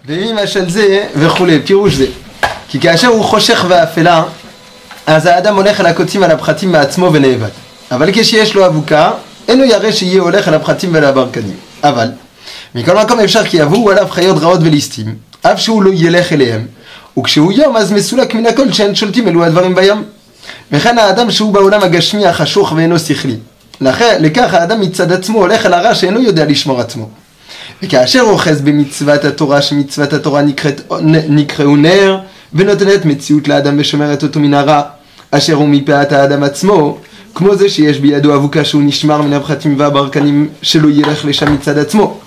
ואם השל זה וכולי, פירוש זה. כי כאשר הוא חושך ואפלה, אז האדם הולך אל הקוצים על הפחתים מעצמו ונאבד. אבל כשיש לו אבוקה, אינו ירא שיהיה הולך אל הפחתים ולברקנים. אבל, מכל מקום אפשר כי יבואו עליו חיות רעות וליסטים, אף שהוא לא ילך אליהם, וכשהוא יום אז מסולק מן הכל שאין שולטים אלו הדברים בים. וכן האדם שהוא בעולם הגשמי החשוך ואינו שכלי. לכך האדם מצד עצמו הולך אל הרע שאינו יודע לשמור עצמו. וכאשר הוא אוחז במצוות התורה, שמצוות התורה נקראו נר, ונותנת מציאות לאדם ושומרת אותו מן הרע, אשר הוא מפאת האדם עצמו, כמו זה שיש בידו אבוקה שהוא נשמר מן הפחתים והברקנים שלא ילך לשם מצד עצמו.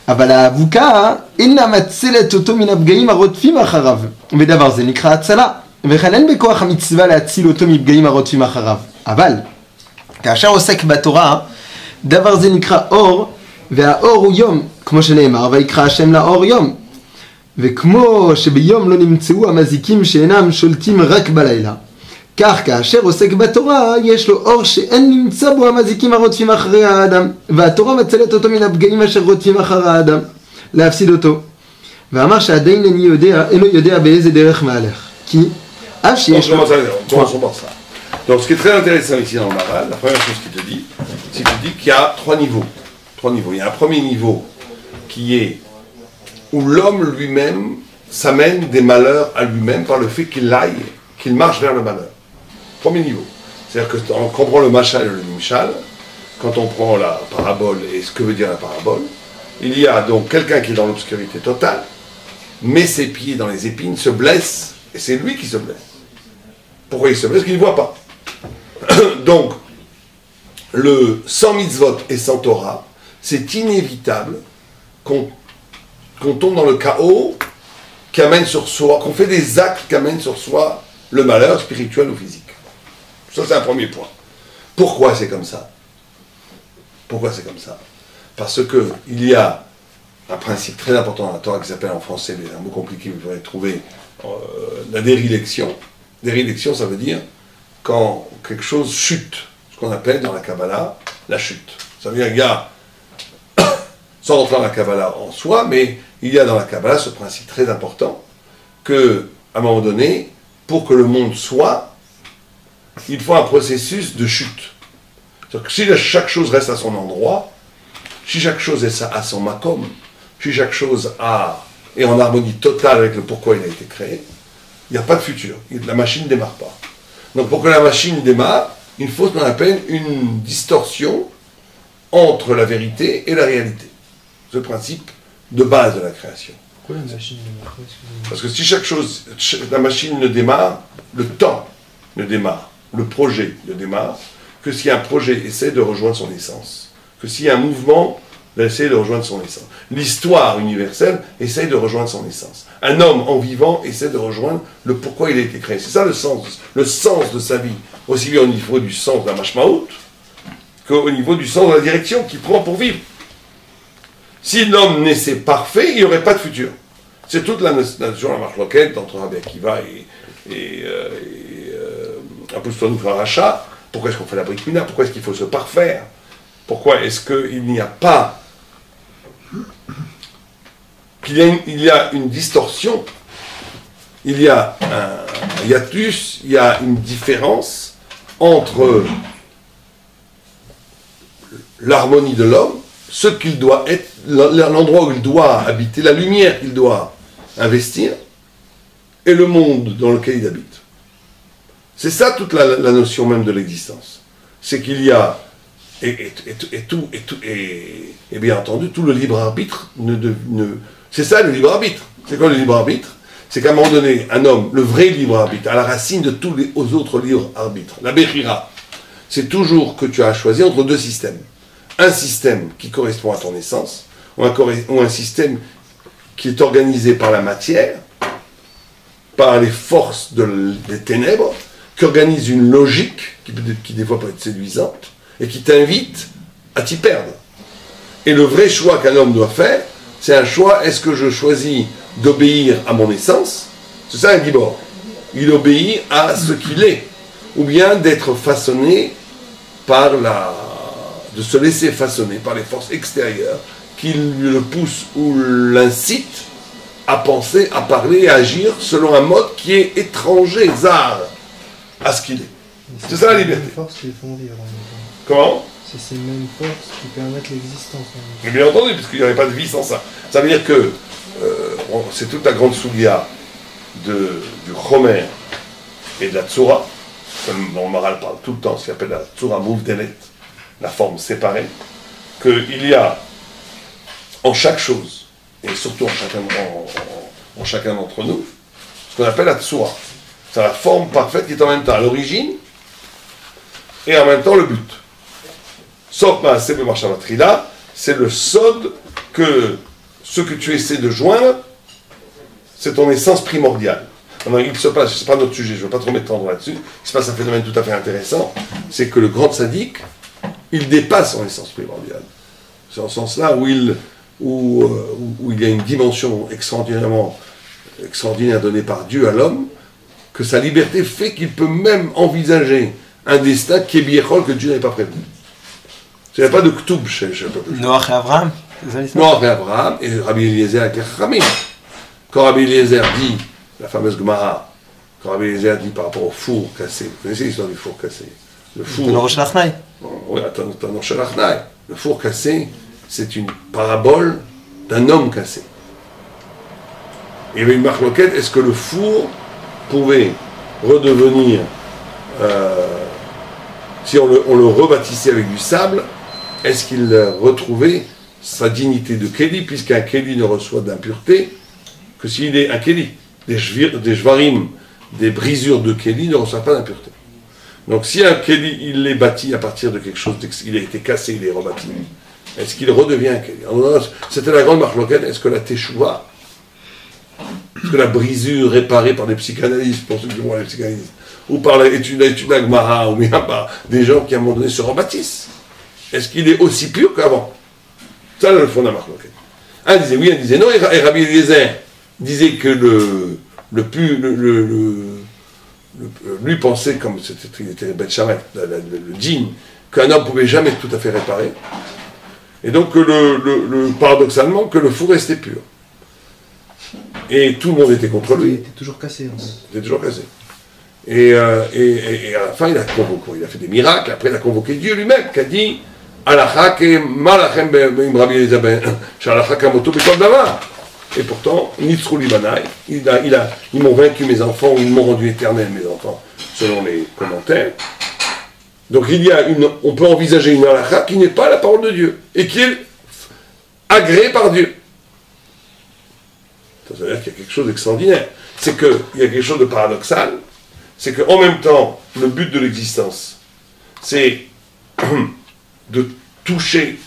אבל האבוקה אינה מצלת אותו מן הפגעים הרודפים אחריו, ודבר זה נקרא הצלה, וכן אין בכוח המצווה להציל אותו מפגעים הרודפים אחריו. אבל כאשר עוסק בתורה, דבר זה נקרא אור, והאור הוא יום, כמו שנאמר, ויקרא השם לאור יום. וכמו שביום לא נמצאו המזיקים שאינם שולטים רק בלילה, כך כאשר עוסק בתורה, יש לו אור שאין נמצא בו המזיקים הרודפים אחרי האדם, והתורה מצלת אותו מן הפגעים אשר רודפים אחר האדם, להפסיד אותו. ואמר שעדיין אינו יודע באיזה דרך מהלך. כי אף שיש לו... Donc ce qui est très intéressant ici dans le Maharal, la première chose qu'il te dit, c'est qu'il dit qu'il y a trois niveaux. Il y a un premier niveau qui est où l'homme lui-même s'amène des malheurs à lui-même par le fait qu'il marche vers le malheur. Premier niveau. C'est-à-dire que quand on prend le machal et le nimshal, quand on prend la parabole et ce que veut dire la parabole, il y a donc quelqu'un qui est dans l'obscurité totale, met ses pieds dans les épines, se blesse, et c'est lui qui se blesse. Pourquoi il se blesse? Parce qu'il ne voit pas. Donc, le sans mitzvot et sans Torah, c'est inévitable qu'on tombe dans le chaos qui amène sur soi, qu'on fait des actes qui amènent sur soi le malheur spirituel ou physique. Ça, c'est un premier point. Pourquoi c'est comme ça? Pourquoi c'est comme ça? Parce qu'il y a un principe très important dans la Torah qui s'appelle en français, un mot compliqué, vous pourrez trouver, la dérilection. Dérilection, ça veut dire quand quelque chose chute, ce qu'on appelle dans la Kabbalah la chute. Ça veut dire qu'il y a, sans rentrer dans la Kabbalah en soi, mais il y a dans la Kabbalah ce principe très important que, à un moment donné, pour que le monde soit, il faut un processus de chute. C'est-à-dire que si chaque chose reste à son endroit, si chaque chose est à son makom, si chaque chose est en harmonie totale avec le pourquoi il a été créé, il n'y a pas de futur. La machine ne démarre pas. Donc pour que la machine démarre, il faut ce qu'on appelle une distorsion entre la vérité et la réalité. C'est le principe de base de la création. Pourquoi la machine ne démarre pas? Parce que si chaque chose, la machine ne démarre, le temps ne démarre, le projet ne démarre, que si un projet essaie de rejoindre son essence, que si un mouvement essaie de rejoindre son essence. L'histoire universelle essaie de rejoindre son essence. Un homme en vivant essaie de rejoindre le pourquoi il a été créé. C'est ça le sens de sa vie, aussi bien au niveau du sens de la mashmaout qu'au niveau du sens de la direction qu'il prend pour vivre. Si l'homme naissait parfait, il n'y aurait pas de futur. C'est toute la marche-loquette entre Rabbi Akiva et Apostol Racha. Pourquoi est-ce qu'on fait la brique mina? Pourquoi est-ce qu'il faut se parfaire? Pourquoi est-ce qu'il n'y a pas... il y a une distorsion, il y a un hiatus, il y a une différence entre l'harmonie de l'homme, ce qu'il doit être, l'endroit où il doit habiter, la lumière qu'il doit investir, et le monde dans lequel il habite. C'est ça toute la notion même de l'existence. C'est qu'il y a, et bien entendu, tout le libre arbitre c'est ça le libre arbitre. C'est quoi le libre arbitre? C'est qu'à un moment donné, un homme, le vrai libre arbitre, à la racine de tous les autres libres arbitres, la Bechira, c'est toujours que tu as choisi entre deux systèmes. Un système qui correspond à ton essence, ou un système qui est organisé par la matière, par les forces des ténèbres, qui organise une logique, qui des fois peut être séduisante, et qui t'invite à t'y perdre. Et le vrai choix qu'un homme doit faire, c'est un choix, est-ce que je choisis d'obéir à mon essence? C'est ça un gibor. Il obéit à ce qu'il est. Ou bien d'être façonné de se laisser façonner par les forces extérieures qui le poussent ou l'incitent à penser, à parler, à agir selon un mode qui est étranger, zar, à ce qu'il est. C'est ça la liberté. C'est ces mêmes forces qui font vivre. Comment? C'est ces mêmes forces qui permettent l'existence. Mais bien entendu, parce qu'il n'y aurait pas de vie sans ça. Ça veut dire que c'est toute la grande soulia du Chomer et de la Tsura, comme dont le Maral parle tout le temps, ce qu'il appelle la Tsura Mouvdelet, la forme séparée, qu'il y a en chaque chose, et surtout en chacun d'entre nous, ce qu'on appelle la Tsura. C'est la forme parfaite qui est en même temps à l'origine et en même temps le but. Sauf Maaseh B'Marshavatrila, c'est le sod que ce que tu essaies de joindre, c'est ton essence primordiale. Alors, il se passe, c'est pas notre sujet, je ne veux pas trop m'étendre là-dessus, il se passe un phénomène tout à fait intéressant, c'est que le grand sadique, il dépasse son essence primordiale. C'est en ce sens-là où il y a une dimension extraordinaire donnée par Dieu à l'homme, que sa liberté fait qu'il peut même envisager un destin qui est biéchol que Dieu n'avait pas prévu. Il n'y a pas de Ktoub chez le peuple. Noach et Abraham. Noach et Abraham, et Rabbi Eliezer avec les Chachamim. Quand Rabbi Eliezer dit, la fameuse Gemara, quand Rabbi Eliezer dit par rapport au four cassé, vous connaissez l'histoire du four cassé? Le four. Oui, attends, le four cassé, c'est une parabole d'un homme cassé. Il y avait une marloquette, est-ce que le four pouvait redevenir, si on le rebâtissait avec du sable, est-ce qu'il retrouvait sa dignité de Kéli, puisqu'un Kéli ne reçoit d'impureté que s'il est un Kéli. Des Jvarim, des brisures de Kéli ne reçoivent pas d'impureté. Donc si un Kéli, il est bâti à partir de quelque chose, il a été cassé, il est rebâti, est-ce qu'il redevient un Kéli? C'était la grande marloquette, est-ce que la Teshuva, est-ce que la brisure réparée par des psychanalystes, pour ceux qui vont à la psychanalyse, ou par l'étude d'Agmara, ou bien par des gens qui à un moment donné se rebâtissent, est-ce qu'il est aussi pur qu'avant? Ça, le fond de la marloquette. Un disait oui, un disait non, et Rabbi Eliezer disait que lui pensait, comme il était Bet Shammai, le djinn, qu'un homme ne pouvait jamais être tout à fait réparé, et donc paradoxalement, que le four restait pur. Et tout le monde était contre lui. Il était toujours cassé. En fait. Il était toujours cassé. Et à la fin, il a fait des miracles. Après, il a convoqué Dieu lui-même, qui a dit et pourtant, ils m'ont vaincu mes enfants, ils m'ont rendu éternel mes enfants, selon les commentaires. Donc on peut envisager une halakha qui n'est pas la parole de Dieu, et qui est agréée par Dieu. Ça veut dire qu'il y a quelque chose d'extraordinaire. C'est qu'il y a quelque chose de paradoxal, c'est qu'en même temps, le but de l'existence, c'est de toucher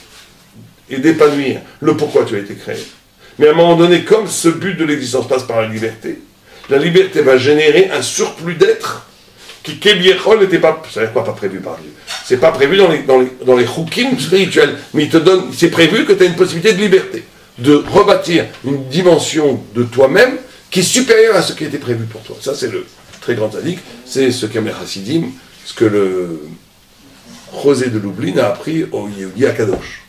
et d'épanouir le pourquoi tu as été créé. Mais à un moment donné, comme ce but de l'existence passe par la liberté va générer un surplus d'être qui, Kébiechol, n'était pas, ça veut dire quoi, pas prévu par Dieu. C'est pas prévu dans les chukim spirituels, mais c'est prévu que tu as une possibilité de liberté, de rebâtir une dimension de toi-même qui est supérieure à ce qui était prévu pour toi. Ça, c'est le très grand sadique, c'est ce qu'Amer Hasidim, ce que le José de Lublin a appris au Yehudi Akadosh.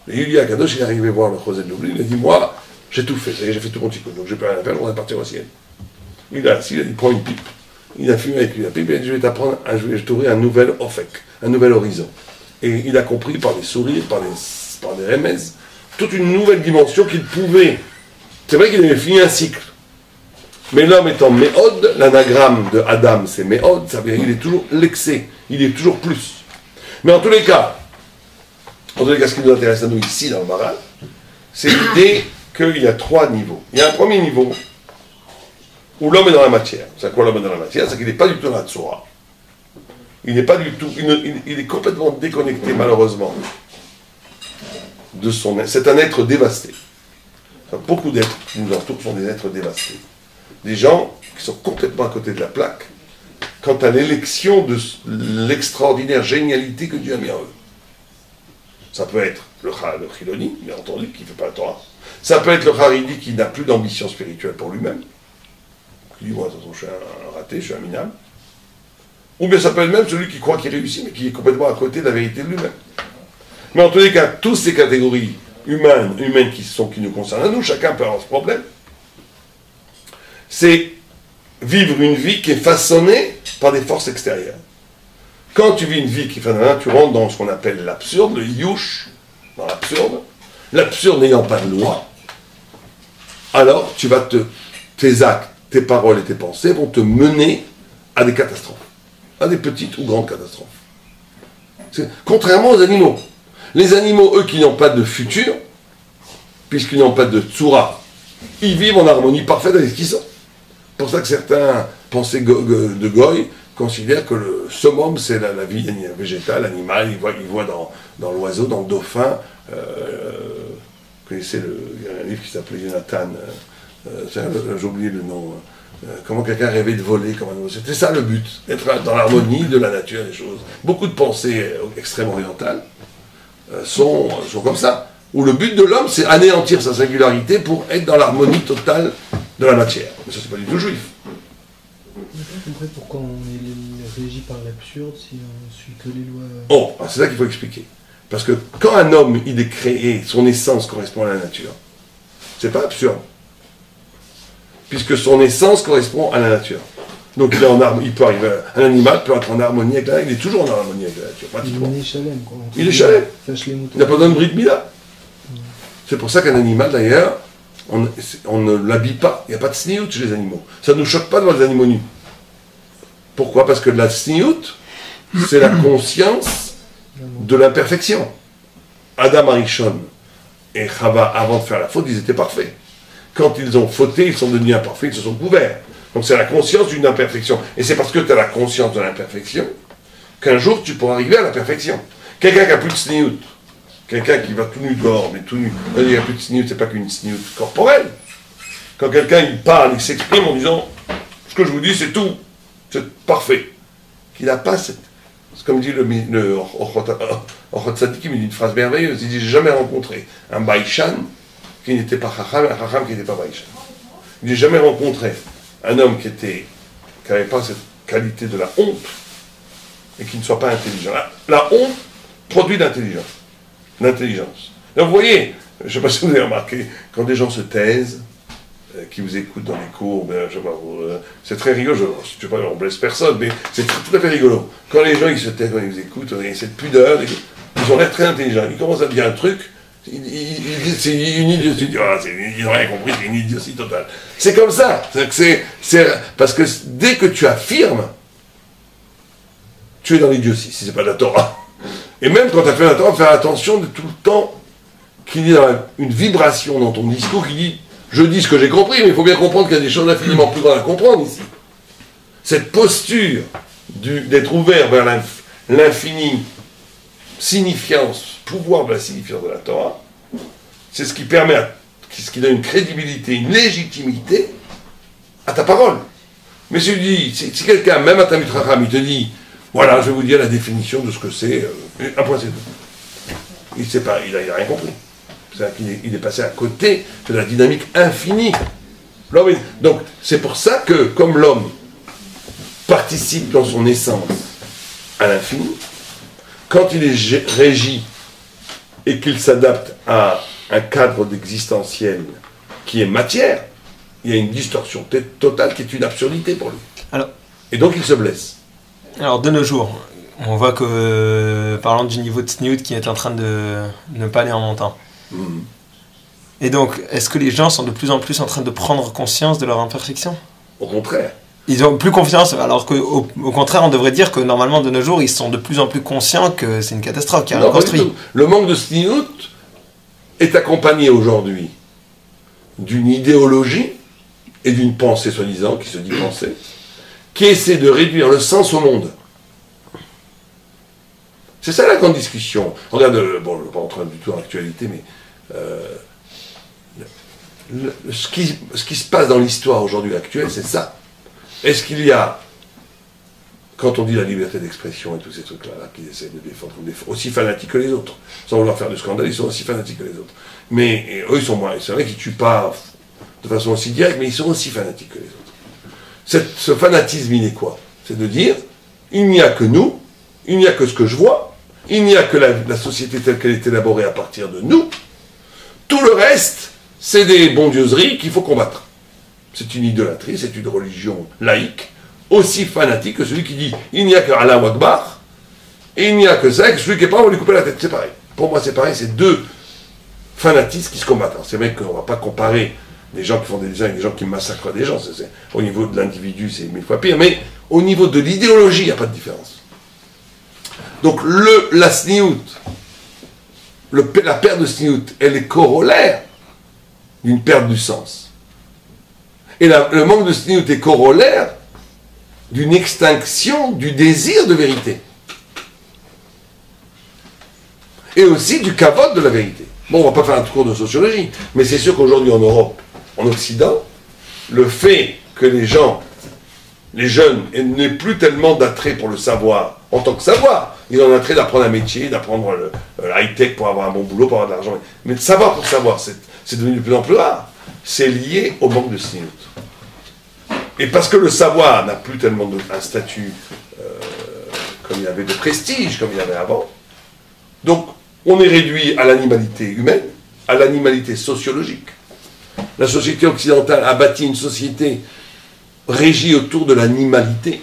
Le Yehudi Akadosh, il est arrivé voir le José de Lublin, il a dit, moi, j'ai tout fait, j'ai fait tout mon tikkun, donc j'ai plus rien à faire, on va partir au ciel. Il a assis, il prend une pipe, il a fumé avec lui la pipe, il a dit, je vais t'apprendre, je vais t'ouvrir un nouvel ofek, un nouvel horizon. Et il a compris par des sourires, par des remez, toute une nouvelle dimension qu'il pouvait. C'est vrai qu'il avait fini un cycle. Mais l'homme étant méhod, l'anagramme de Adam c'est méhod, ça veut dire qu'il est toujours l'excès, il est toujours plus. Mais en tous les cas, ce qui nous intéresse à nous ici dans le Maral, c'est l'idée qu'il y a trois niveaux. Il y a un premier niveau où l'homme est dans la matière. C'est quoi l'homme est dans la matière? C'est qu'il n'est pas du tout dans la Tzora. Il n'est pas du tout, il est complètement déconnecté malheureusement de son être. C'est un être dévasté. Beaucoup d'êtres qui nous entourent sont des êtres dévastés. Des gens qui sont complètement à côté de la plaque quant à l'élection de l'extraordinaire génialité que Dieu a mis en eux. Ça peut être le Chiloni, bien entendu, qui ne fait pas la Torah. Ça peut être le Haridi qui n'a plus d'ambition spirituelle pour lui-même, qui dit, moi, de toute façon, je suis un raté, je suis un minable. Ou bien ça peut être même celui qui croit qu'il réussit, mais qui est complètement à côté de la vérité de lui-même. Mais en tous les cas, toutes ces catégories humaines qui nous concernent à nous, chacun peut avoir ce problème. c'est vivre une vie qui est façonnée par des forces extérieures. Quand tu vis une vie qui est façonnée, tu rentres dans ce qu'on appelle l'absurde, le yush, dans l'absurde. L'absurde n'ayant pas de loi, alors tes actes, tes paroles et tes pensées vont te mener à des catastrophes, à des petites ou grandes catastrophes. Contrairement aux animaux. Les animaux, eux, qui n'ont pas de futur, puisqu'ils n'ont pas de tsura, ils vivent en harmonie parfaite avec ce qu'ils sont. C'est pour ça que certains pensées de Goy considèrent que le summum, c'est la vie végétale, animale. Ils voient dans l'oiseau, dans le dauphin. Vous connaissez, il y a un livre qui s'appelait Jonathan, j'ai oublié le nom. Comment quelqu'un rêvait de voler comme un oiseau. C'était ça le but, être dans l'harmonie de la nature et des choses. Beaucoup de pensées extrêmes orientales sont comme ça. Où le but de l'homme, c'est anéantir sa singularité pour être dans l'harmonie totale de la matière. Mais ça, c'est pas du tout juif. Je n'ai pas compris pourquoi on est régi par l'absurde si on suit que les lois. Oh, c'est ça qu'il faut expliquer. Parce que quand un homme, il est créé, son essence correspond à la nature, c'est pas absurde. Puisque son essence correspond à la nature. Donc il peut arriver, un animal peut être en harmonie avec la nature, il est toujours en harmonie avec la nature, pratiquement. Il est chalem, quoi. Il est chalem. Il n'a pas besoin de brit mila. C'est pour ça qu'un animal, d'ailleurs, on ne l'habille pas. Il n'y a pas de sniout chez les animaux. Ça ne nous choque pas de voir des animaux nus. Pourquoi? Parce que la sniout, c'est la conscience de l'imperfection. Adam Arishon et Chava, avant de faire la faute, ils étaient parfaits. Quand ils ont fauté, ils sont devenus imparfaits, ils se sont couverts. Donc c'est la conscience d'une imperfection. Et c'est parce que tu as la conscience de l'imperfection qu'un jour tu pourras arriver à la perfection. Quelqu'un qui n'a plus de sniout, quelqu'un qui va tout nu dehors, mais tout nu, il n'y a plus de sniout, c'est pas qu'une sniout corporelle. Quand quelqu'un il parle, il s'exprime en disant ce que je vous dis c'est tout, c'est parfait. Qu'il n'a pas cette. C'est comme dit le Ochot Tzadikim, il dit une phrase merveilleuse, il dit j'ai jamais rencontré un Baïchan qui n'était pas Chacham, un Chacham qui n'était pas Baïchan. Il dit j'ai jamais rencontré un homme qui n'avait pas cette qualité de la honte et qui ne soit pas intelligent. La honte produit l'intelligence. Donc vous voyez, je ne sais pas si vous avez remarqué, quand des gens se taisent, qui vous écoutent dans les cours, je sais pas, c'est très rigolo, je ne sais pas, on blesse personne, mais c'est tout à fait rigolo. Quand les gens ils se taisent, quand ils vous écoutent, il y a cette pudeur, ils ont l'air très intelligents. Ils commencent à dire un truc, c'est une idiotie, ils n'ont rien compris, c'est une idiotie totale. C'est comme ça, parce que dès que tu affirmes, tu es dans l'idiotie, si c'est pas de la Torah. Et même quand tu as fait la Torah, faire attention de tout le temps qu'il y a une vibration dans ton discours qui dit je dis ce que j'ai compris, mais il faut bien comprendre qu'il y a des choses infiniment plus grandes à comprendre ici. Cette posture d'être ouvert vers l'infini, signifiance, pouvoir de la signifiance de la Torah, c'est ce qui permet, ce qui donne une crédibilité, une légitimité à ta parole. Mais si quelqu'un, même à Talmid Chacham, il te dit, voilà, je vais vous dire la définition de ce que c'est, un point c'est tout. Il sait pas, il n'a rien compris. C'est-à-dire qu'il est passé à côté de la dynamique infinie. Donc, c'est pour ça que, comme l'homme participe dans son essence à l'infini, quand il est régi et qu'il s'adapte à un cadre existentiel qui est matière, il y a une distorsion totale qui est une absurdité pour lui. Et donc, il se blesse. Alors, de nos jours, on voit que, parlant du niveau de sniout qui est en train de ne pas aller en montant, et donc, est-ce que les gens sont de plus en plus en train de prendre conscience de leur imperfection? Au contraire. Ils ont plus confiance, alors qu'au contraire, on devrait dire que normalement, de nos jours, ils sont de plus en plus conscients que c'est une catastrophe qui a construit. Le manque de sniout est accompagné aujourd'hui d'une idéologie et d'une pensée soi-disant, qui se dit pensée, qui essaie de réduire le sens au monde. C'est ça la grande discussion. Regarde, bon, je ne vais pas rentrer du tout dans l'actualité, mais ce qui se passe dans l'histoire aujourd'hui actuelle, c'est ça. Est-ce qu'il y a, quand on dit la liberté d'expression et tous ces trucs-là, qu'ils essaient de défendre, aussi fanatiques que les autres, sans vouloir faire de scandale, ils sont aussi fanatiques que les autres. Mais eux, ils sont moins. C'est vrai qu'ils ne tuent pas de façon aussi directe, mais ils sont aussi fanatiques que les autres. Ce fanatisme, il est quoi? C'est de dire, il n'y a que nous, il n'y a que ce que je vois, il n'y a que la société telle qu'elle est élaborée à partir de nous. Tout le reste, c'est des bondieuseries qu'il faut combattre. C'est une idolâtrie, c'est une religion laïque, aussi fanatique que celui qui dit il n'y a que Allah Akbar, et il n'y a que ça, et que celui qui n'est pas, on va lui couper la tête. C'est pareil. Pour moi, c'est pareil, c'est deux fanatismes qui se combattent. C'est vrai qu'on ne va pas comparer des gens qui font des dessins avec des gens qui massacrent des gens. Au niveau de l'individu, c'est 1000 fois pire, mais au niveau de l'idéologie, il n'y a pas de différence. Donc, la sniout, la perte de sniout, elle est corollaire d'une perte du sens. Et le manque de sniout est corollaire d'une extinction du désir de vérité. Et aussi du kavod de la vérité. Bon, on ne va pas faire un cours de sociologie, mais c'est sûr qu'aujourd'hui en Europe, en Occident, le fait que les jeunes, n'aient plus tellement d'attrait pour le savoir, en tant que savoir, ils ont un attrait d'apprendre un métier, d'apprendre le high-tech pour avoir un bon boulot, pour avoir de l'argent. Mais de savoir pour savoir, c'est devenu de plus en plus rare. C'est lié au manque de sniout. Et parce que le savoir n'a plus tellement un statut comme il y avait de prestige, comme il y avait avant, donc on est réduit à l'animalité humaine, à l'animalité sociologique. La société occidentale a bâti une société régie autour de l'animalité.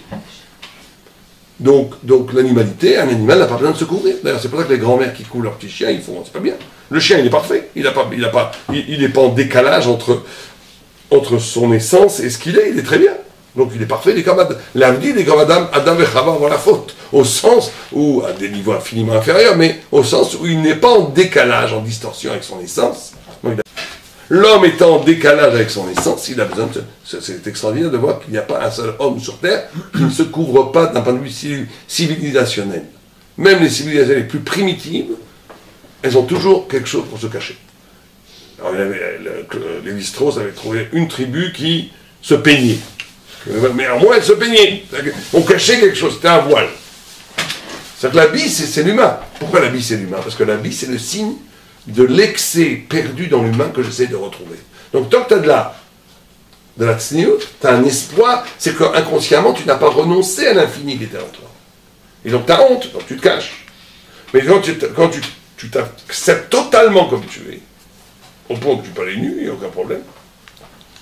Donc l'animalité, un animal n'a pas besoin de se couvrir. D'ailleurs, c'est pour ça que les grands-mères qui couvent leurs petits chiens, ils font, c'est pas bien. Le chien, il est parfait. Il n'est pas en décalage entre son essence et ce qu'il est. Il est très bien. Donc il est parfait. Il est comme l'avenir, il est comme Adam et Chava avant la faute. Au sens où, à des niveaux infiniment inférieurs, mais au sens où il n'est pas en décalage, en distorsion avec son essence. L'homme étant en décalage avec son essence, il a besoin de... C'est extraordinaire de voir qu'il n'y a pas un seul homme sur Terre qui ne se couvre pas d'un point de vue civilisationnel. Même les civilisations les plus primitives, elles ont toujours quelque chose pour se cacher. Alors, Lévi-Strauss avait trouvé une tribu qui se peignait. Mais au moins, elle se peignait. On cachait quelque chose, c'était un voile. C'est-à-dire que l'habit, c'est l'humain. Pourquoi l'habit, c'est l'humain? Parce que l'habit, c'est le signe de l'excès perdu dans l'humain que j'essaie de retrouver. Donc, tant que tu as de la tsniout, tu as un espoir, c'est qu'inconsciemment, tu n'as pas renoncé à l'infini qui était en toi. Et donc, tu as honte, donc tu te caches. Mais quand tu t'acceptes totalement comme tu es, au point que tu peux aller nu, il n'y a aucun problème,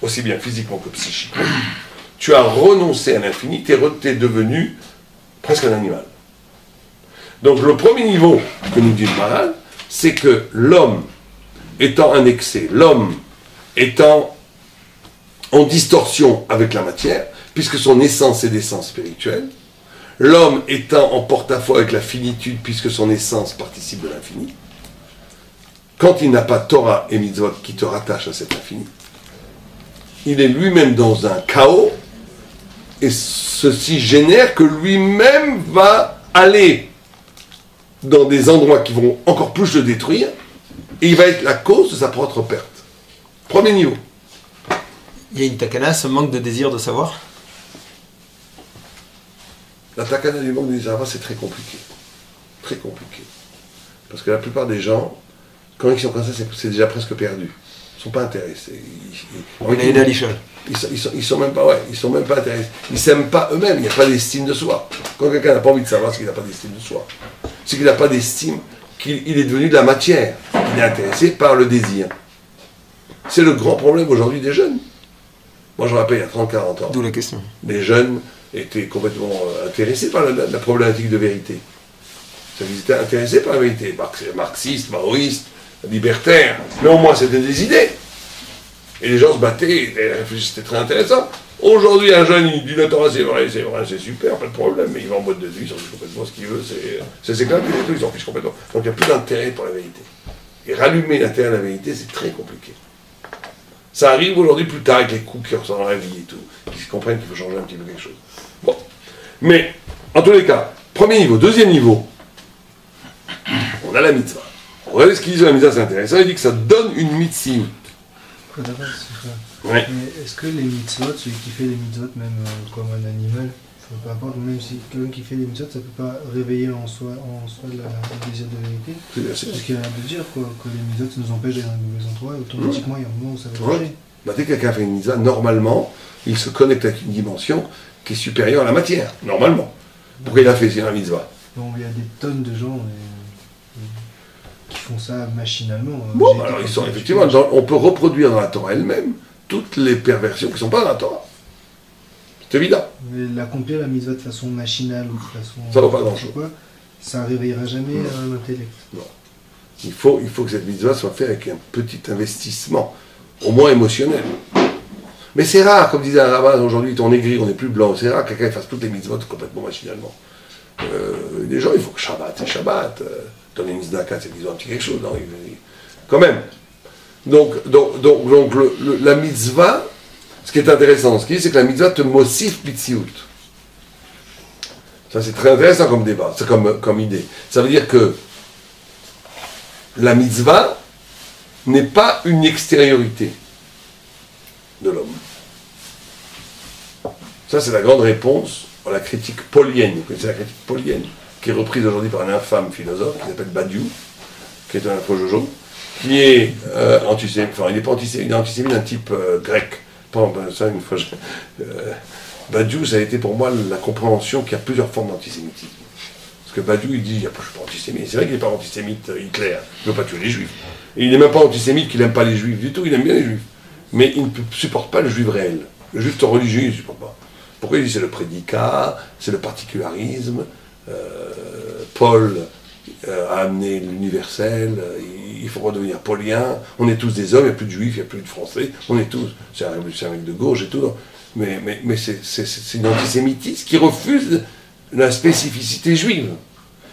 aussi bien physiquement que psychiquement, tu as renoncé à l'infini, tu es devenu presque un animal. Donc, le premier niveau que nous dit le Maharal, c'est que l'homme étant un excès, l'homme étant en distorsion avec la matière, puisque son essence est d'essence spirituelle, l'homme étant en porte-à-faux avec la finitude, puisque son essence participe de l'infini, quand il n'a pas Torah et mitzvot qui te rattachent à cet infini, il est lui-même dans un chaos, et ceci génère que lui-même va aller dans des endroits qui vont encore plus le détruire, et il va être la cause de sa propre perte. Premier niveau. Il y a une takana, ce manque de désir de savoir. La takana du manque de désir de savoir, c'est très compliqué. Très compliqué. Parce que la plupart des gens, quand ils sont comme ça, c'est déjà presque perdu. Ils ne sont pas intéressés. Ils sont même pas, ils sont même pas intéressés. Ils ne s'aiment pas eux-mêmes, il n'y a pas d'estime de soi. Quand quelqu'un n'a pas envie de savoir, c'est qu'il n'a pas d'estime de soi. C'est qu'il n'a pas d'estime, qu'il est devenu de la matière. Il est intéressé par le désir. C'est le grand problème aujourd'hui des jeunes. Moi, je me rappelle, il y a 30-40 ans. D'où la question. Les jeunes étaient complètement intéressés par la problématique de vérité. Ils étaient intéressés par la vérité. Marxistes, maoïstes, libertaires. Mais au moins, c'était des idées. Et les gens se battaient, c'était très intéressant. Aujourd'hui, un jeune, il dit la Torah, c'est vrai, c'est super, pas de problème, mais il va en boîte de nuit, il s'en fiche complètement ce qu'il veut, c'est s'éclater et tout, il s'en fiche complètement. Donc il n'y a plus d'intérêt pour la vérité. Et rallumer l'intérêt à la vérité, c'est très compliqué. Ça arrive aujourd'hui plus tard avec les coups qui ressortent dans la vie et tout, qui comprennent qu'il faut changer un petit peu quelque chose. Bon. Mais, en tous les cas, premier niveau. Deuxième niveau, on a la mitzvah. Regardez ce qu'il dit sur la mitzvah, c'est intéressant, il dit que ça donne une mitzvah. D'accord, c'est ça. Ouais. Mais est-ce que les mitzvot, celui qui fait les mitzvot, même comme un animal, peu importe, même si quelqu'un qui fait des mitzvot, ça ne peut pas réveiller en soi le désir de vérité? Parce qu'il y a un de dire quoi, que les mitzvot nous empêchent d'aller dans de mauvais endroits, et automatiquement il y a un moment où ça va changer. Bah, dès que quelqu'un fait une mitzvah, normalement, il se connecte avec une dimension qui est supérieure à la matière, normalement. Pourquoi il a fait la mitzvah? Bon, il y a des tonnes de gens qui font ça machinalement. Bon, alors ils sont effectivement, on peut reproduire dans la Torah elle-même toutes les perversions qui ne sont pas dans la Torah. C'est évident. Mais l'accomplir la mitzvah de façon machinale ou de façon. Ça vaut pas grand-chose. Ça ne réveillera jamais l'intellect. Non. Il faut que cette mitzvah soit faite avec un petit investissement, au moins émotionnel. Mais c'est rare, comme disait un rabbin aujourd'hui, on est gris, on n'est plus blanc. C'est rare que quelqu'un fasse toutes les mitzvot complètement machinalement. Les gens, il faut que Shabbat, c'est Shabbat. Donner une zdaka, c'est qu'ils ont un petit quelque chose. Non, quand même. Donc la mitzvah, ce qui est intéressant dans ce qu'il dit, c'est que la mitzvah te mossif pitsiout. Ça, c'est très intéressant comme débat, c'est comme idée. Ça veut dire que la mitzvah n'est pas une extériorité de l'homme. Ça, c'est la grande réponse à la critique paulienne. Vous connaissez la critique paulienne, qui est reprise aujourd'hui par un infâme philosophe qui s'appelle Badiou, qui est un afro-jojo, qui est antisémite. Enfin, il n'est pas antisémite, il est antisémite d'un type grec. Ça, une fois, Badiou, ça a été pour moi la compréhension qu'il y a plusieurs formes d'antisémitisme. Parce que Badiou, il dit, je ne suis pas antisémite. C'est vrai qu'il n'est pas antisémite Hitler, il ne veut pas tuer les juifs. Et il n'est même pas antisémite qu'il n'aime pas les juifs du tout, il aime bien les juifs. Mais il ne supporte pas le juif réel. Le juif religieux, il ne supporte pas. Pourquoi il dit c'est le prédicat, c'est le particularisme, Paul a amené l'universel, il faut redevenir paulien, on est tous des hommes, il n'y a plus de juifs, il n'y a plus de français, on est tous, c'est un mec de gauche et tout, mais c'est une antisémitisme qui refuse la spécificité juive.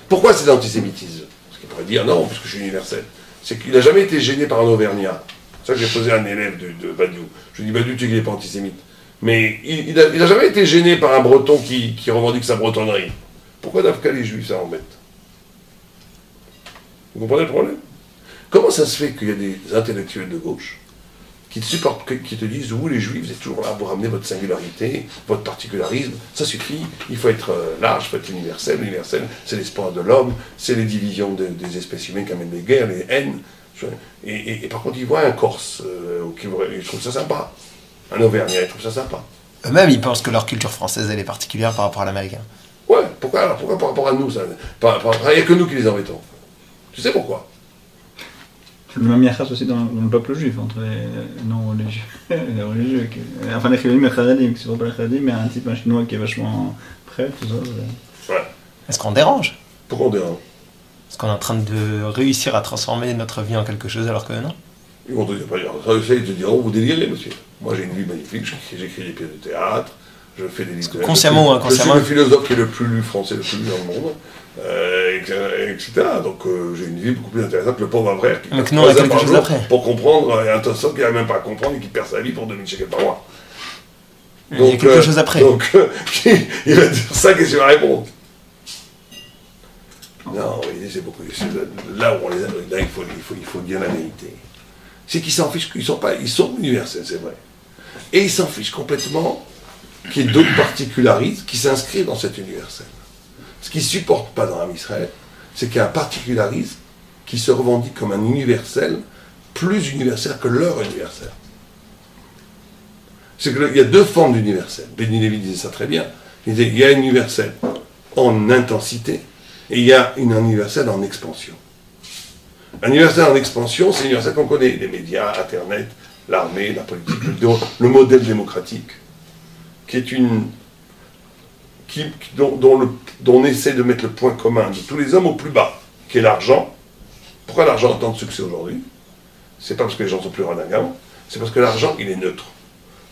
Pourquoi c'est l'antisémitisme? Parce qu'il pourrait dire non, parce que je suis universel. C'est qu'il n'a jamais été gêné par un Auvergnat. C'est ça que j'ai posé à un élève de Badiou. Je lui ai dit, Badiou, tu sais qu'il n'est pas antisémite. Mais il n'a jamais été gêné par un breton qui revendique sa bretonnerie. Pourquoi d'Afrique les juifs, ça embête? Vous comprenez le problème? Comment ça se fait qu'il y a des intellectuels de gauche qui te supportent, qui te disent, vous les juifs, vous êtes toujours là, vous ramenez votre singularité, votre particularisme, ça suffit, il faut être large, il faut être universel. L'universel, c'est l'espoir de l'homme, c'est les divisions des espèces humaines qui amènent les guerres, les haines. Et par contre, ils voient un Corse, ils trouvent ça sympa. Un Auvergnat, ils trouvent ça sympa. Eux-mêmes, ils pensent que leur culture française, elle est particulière par rapport à l'américain. Ouais, pourquoi par rapport à nous, ça il n'y a que nous qui les embêtons. Tu sais pourquoi? Le même yachas aussi dans le peuple juif, entre les non-religieux et les religieux. Enfin, les chilonim et les charadim, qui ne sont pas les charadim, mais un type chinois qui est vachement prêt, tout ça. Ouais. Est-ce qu'on dérange? Pourquoi on dérange? Est-ce qu'on est en train de réussir à transformer notre vie en quelque chose alors que non? Ils vont te dire, ils te diront, vous délirez, monsieur. Moi, j'ai une vie magnifique, j'écris des pièces de théâtre, je fais des livres. Consciemment ou inconsciemment. Je suis le philosophe qui est le plus lu français, le plus lu dans le monde, etc. Donc, j'ai une vie beaucoup plus intéressante que le pauvre frère qui donc, nous, on a quelque chose après. Pour comprendre, et un Tosot qui n'arrive même pas à comprendre et qui perd sa vie pour 2000 shekels par mois. Donc, il y a quelque chose après. Donc, il va dire ça, qu'est-ce qu'il va répondre? Non, c'est beaucoup. Là où on les a, là, il faut dire la vérité. C'est qu'ils s'en fichent, ils sont universels, c'est vrai. Et ils s'en fichent complètement qu'il y ait d'autres particularismes qui s'inscrivent dans cet universel. Ce qu'ils ne supportent pas dans l'âme Israël, c'est qu'il y a un particularisme qui se revendique comme un universel, plus universel que leur universel. C'est qu'il y a deux formes d'universel. Benny Lévy disait ça très bien. Il disait il y a un universel en intensité et il y a un universel en expansion. Un universel en expansion, c'est l'universel qu'on connaît, les médias, Internet, l'armée, la politique, le modèle démocratique, qui est dont on essaie de mettre le point commun de tous les hommes au plus bas, qui est l'argent. Pourquoi l'argent a tant de succès aujourd'hui? C'est pas parce que les gens sont plus renagants, c'est parce que l'argent, il est neutre.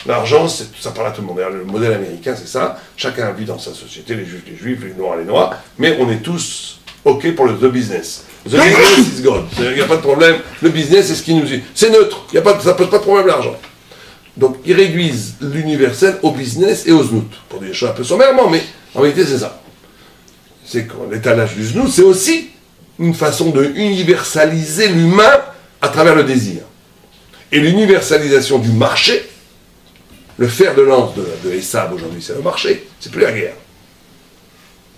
L'argent, ça parle à tout le monde. Le modèle américain, c'est ça. Chacun vit dans sa société, les juifs, les noirs, les noirs, mais on est tous OK pour the business. The business is God. Il n'y a pas de problème. Le business, c'est ce qui nous dit. C'est neutre. Ça ne pose pas de problème, l'argent. Donc, ils réduisent l'universel au business et au znout. Pour dire les choses un peu sommairement, mais en réalité, c'est ça. C'est que l'étalage du znout, c'est aussi une façon de universaliser l'humain à travers le désir. Et l'universalisation du marché, le fer de lance de Essab aujourd'hui, c'est le marché. C'est plus la guerre.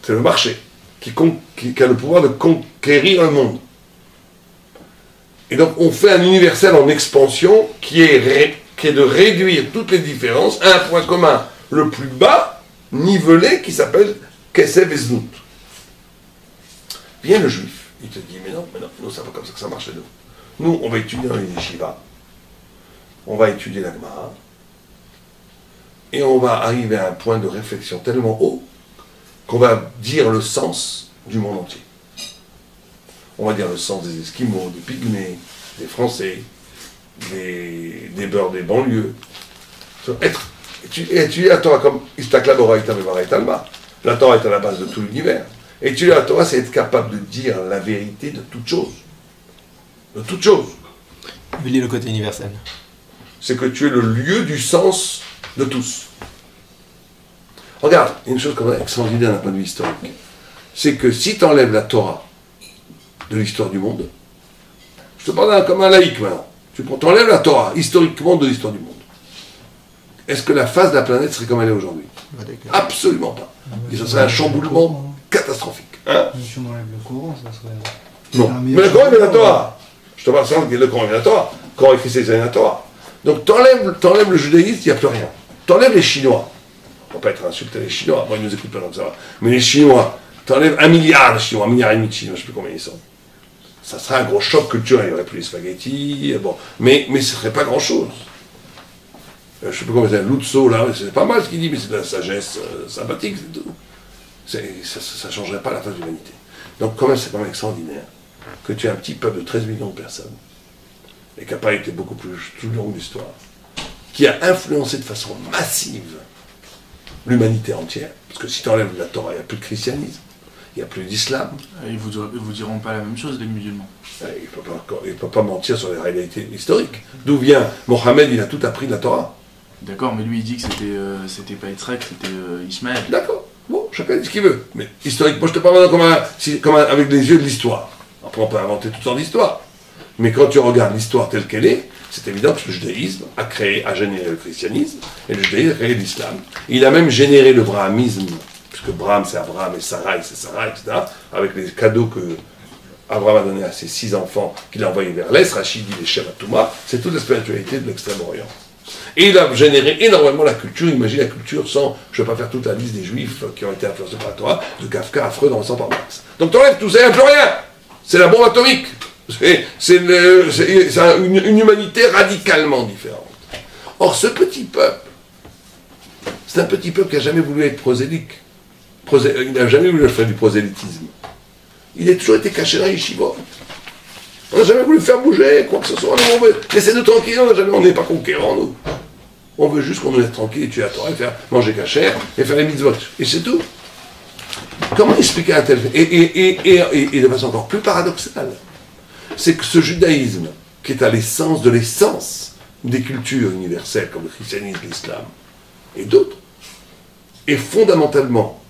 C'est le marché qui a le pouvoir de conquérir le monde. Et donc, on fait un universel en expansion qui est de réduire toutes les différences à un point commun le plus bas, nivelé, qui s'appelle Kesef et Znout. Vient le juif, il te dit, mais non, nous, c'est pas comme ça que ça marche chez nous. Nous, on va étudier dans les yeshivas. on va étudier la Gemara, et on va arriver à un point de réflexion tellement haut qu'on va dire le sens du monde entier. On va dire le sens des Esquimaux, des Pygmées, des Français, des beurs des banlieues. Étudier la Torah comme Istakla Boraïta Bevaraït Alma. La Torah est à la base de tout l'univers. Étudier la Torah, c'est être capable de dire la vérité de toute chose. De toute chose. Oubliez le côté universel. C'est que tu es le lieu du sens de tous. Regarde, il y a une chose comme ça extraordinaire d'un point de vue historique. C'est que si tu enlèves la Torah de l'histoire du monde, je te parle comme un laïc maintenant, tu enlèves la Torah historiquement de l'histoire du monde, est-ce que la face de la planète serait comme elle est aujourd'hui? Absolument pas. Et ça serait un chamboulement catastrophique. Hein? Si on enlève le Coran, ça serait... Non, mais le Coran est la Torah. Je te parle sans que le Coran est la Torah. Le Coran écrit c'est la Torah. Donc t'enlèves le judaïsme, il n'y a plus rien. T'enlèves les Chinois. On ne va pas être insulté les Chinois, moi ils nous écoutent pas comme ça. Mais les Chinois, t'enlèves 1 milliard de Chinois, 1,5 milliard de Chinois, je ne sais plus combien ils sont. Ça serait un gros choc culturel, il n'y aurait plus les spaghettis, bon. Mais ce ne serait pas grand chose. Je ne sais plus comment c'est, Lutso là, c'est pas mal ce qu'il dit, mais c'est de la sagesse sympathique, c'est tout. Ça ne changerait pas la face de l'humanité. Donc quand même, c'est quand même extraordinaire que tu aies un petit peuple de 13 millions de personnes, et qui n'a pas été beaucoup plus tout le long de l'histoire, qui a influencé de façon massive l'humanité entière. Parce que si tu enlèves la Torah, il n'y a plus de christianisme, il n'y a plus d'islam. Ils vous diront pas la même chose, les musulmans. Il ne peut pas mentir sur les réalités historiques. D'où vient Mohammed, il a tout appris de la Torah. D'accord, mais lui il dit que c'était pas Yitzhak, c'était Ismaël. D'accord, bon, chacun dit ce qu'il veut. Mais historiquement, je te parle comme avec les yeux de l'histoire. Après, on peut inventer toutes sortes d'histoires. Mais quand tu regardes l'histoire telle qu'elle est, c'est évident que le judaïsme a généré le christianisme, et le judaïsme a créé l'islam. Il a même généré le brahmisme, puisque Braham c'est Abraham et Sarai c'est Sarah, etc., avec les cadeaux que Abraham a donnés à ses 6 enfants qu'il a envoyés vers l'Est, Rachid dit les Shem Touma, c'est toute la spiritualité de l'Extrême-Orient. Et il a généré énormément la culture, imagine la culture sans, je ne vais pas faire toute la liste des juifs qui ont été influencés par la Torah, de Kafka à Freud en passant par Marx. Donc t'enlèves tout ça, il n'y a plus rien. C'est la bombe atomique. C'est une humanité radicalement différente. Or, ce petit peuple, c'est un petit peuple qui n'a jamais voulu être prosélyte. Il n'a jamais voulu faire du prosélytisme. Il a toujours été caché dans les yeshivot. On n'a jamais voulu faire bouger quoi que ce soit. On veut laisser-nous tranquilles, on n'est pas conquérants, nous. On veut juste qu'on nous laisse tranquille et tuer à Torah et faire manger cachère et faire les mitzvot. Et c'est tout. Comment expliquer un tel... Et de façon encore plus paradoxale, c'est que ce judaïsme, qui est à l'essence de l'essence des cultures universelles, comme le christianisme, l'islam, et d'autres, est fondamentalement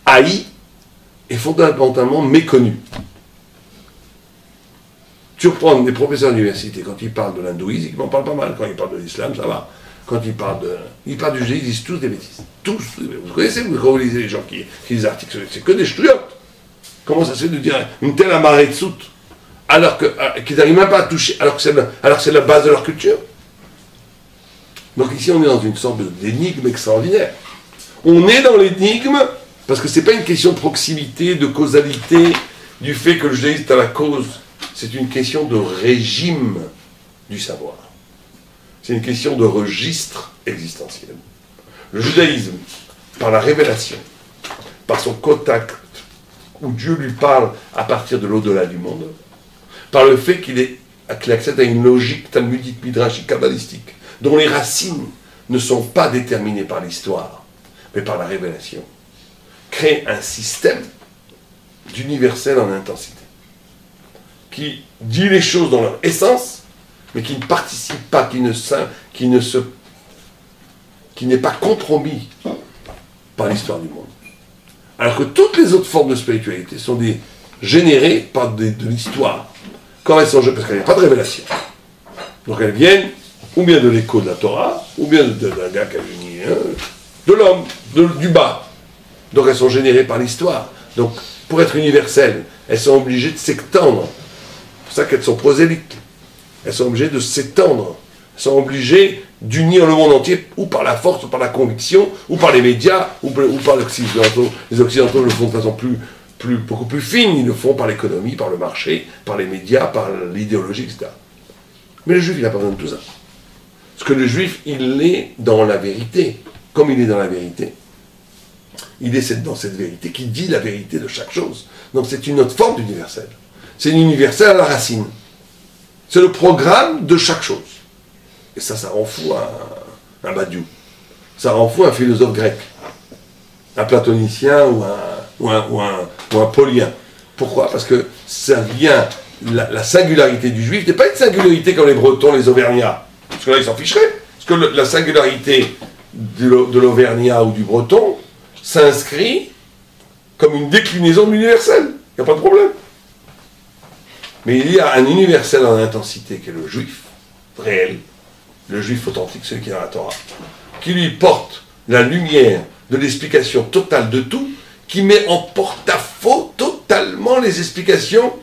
haï et fondamentalement méconnu. Tu reprends des professeurs d'université, quand ils parlent de l'hindouisme, ils m'en parlent pas mal. Quand ils parlent de l'islam, ça va. Quand ils parlent du judaïsme, ils disent tous des bêtises. Tous. Vous connaissez, quand vous lisez les gens qui lisent des articles, c'est que des ch'touillottes. Comment ça se fait de dire une telle amarrée de soute, alors qu'ils n'arrivent même pas à toucher, alors que c'est la base de leur culture? Donc ici, on est dans une sorte d'énigme extraordinaire. On est dans l'énigme, parce que ce n'est pas une question de proximité, de causalité, du fait que le judaïsme est à la cause. C'est une question de régime du savoir. C'est une question de registre existentiel. Le judaïsme, par la révélation, par son contact, où Dieu lui parle à partir de l'au-delà du monde, par le fait qu'il accède à une logique talmudique, midrashique, kabbalistique, dont les racines ne sont pas déterminées par l'histoire, mais par la révélation, crée un système d'universel en intensité, qui dit les choses dans leur essence, mais qui ne participe pas, qui n'est pas compromis par l'histoire du monde. Alors que toutes les autres formes de spiritualité sont générées par de l'histoire. Quand elles sont parce qu'il n'y a pas de révélation. Donc elles viennent ou bien de l'écho de la Torah, ou bien d'un gars qui a génie, de l'homme, du bas. Donc elles sont générées par l'histoire. Donc pour être universelles, elles sont obligées de s'étendre. C'est pour ça qu'elles sont prosélytes. Elles sont obligées de s'étendre. Elles sont obligées d'unir le monde entier, ou par la force, ou par la conviction, ou par les médias, ou par les Occidentaux. Les Occidentaux le font de façon beaucoup plus fine. Ils le font par l'économie, par le marché, par les médias, par l'idéologie, etc. Mais le juif, il n'a pas besoin de tout ça. Parce que le juif, il est dans la vérité. Comme il est dans la vérité, il est dans cette vérité qui dit la vérité de chaque chose. Donc c'est une autre forme d'universel. C'est une universelle à la racine. C'est le programme de chaque chose. Et ça rend fou un Badiou. Ça rend fou un philosophe grec. Un platonicien ou un paulien. Pourquoi? Parce que ça vient, la singularité du juif n'est pas une singularité comme les Bretons, les Auvergnats. Parce que là, ils s'en ficheraient. Parce que la singularité de l'Auvergnat ou du Breton s'inscrit comme une déclinaison de l'universel. Il n'y a pas de problème. Mais il y a un universel en intensité qui est le juif réel, le juif authentique, celui qui est dans la Torah, qui lui porte la lumière de l'explication totale de tout, qui met en porte-à-faux totalement les explications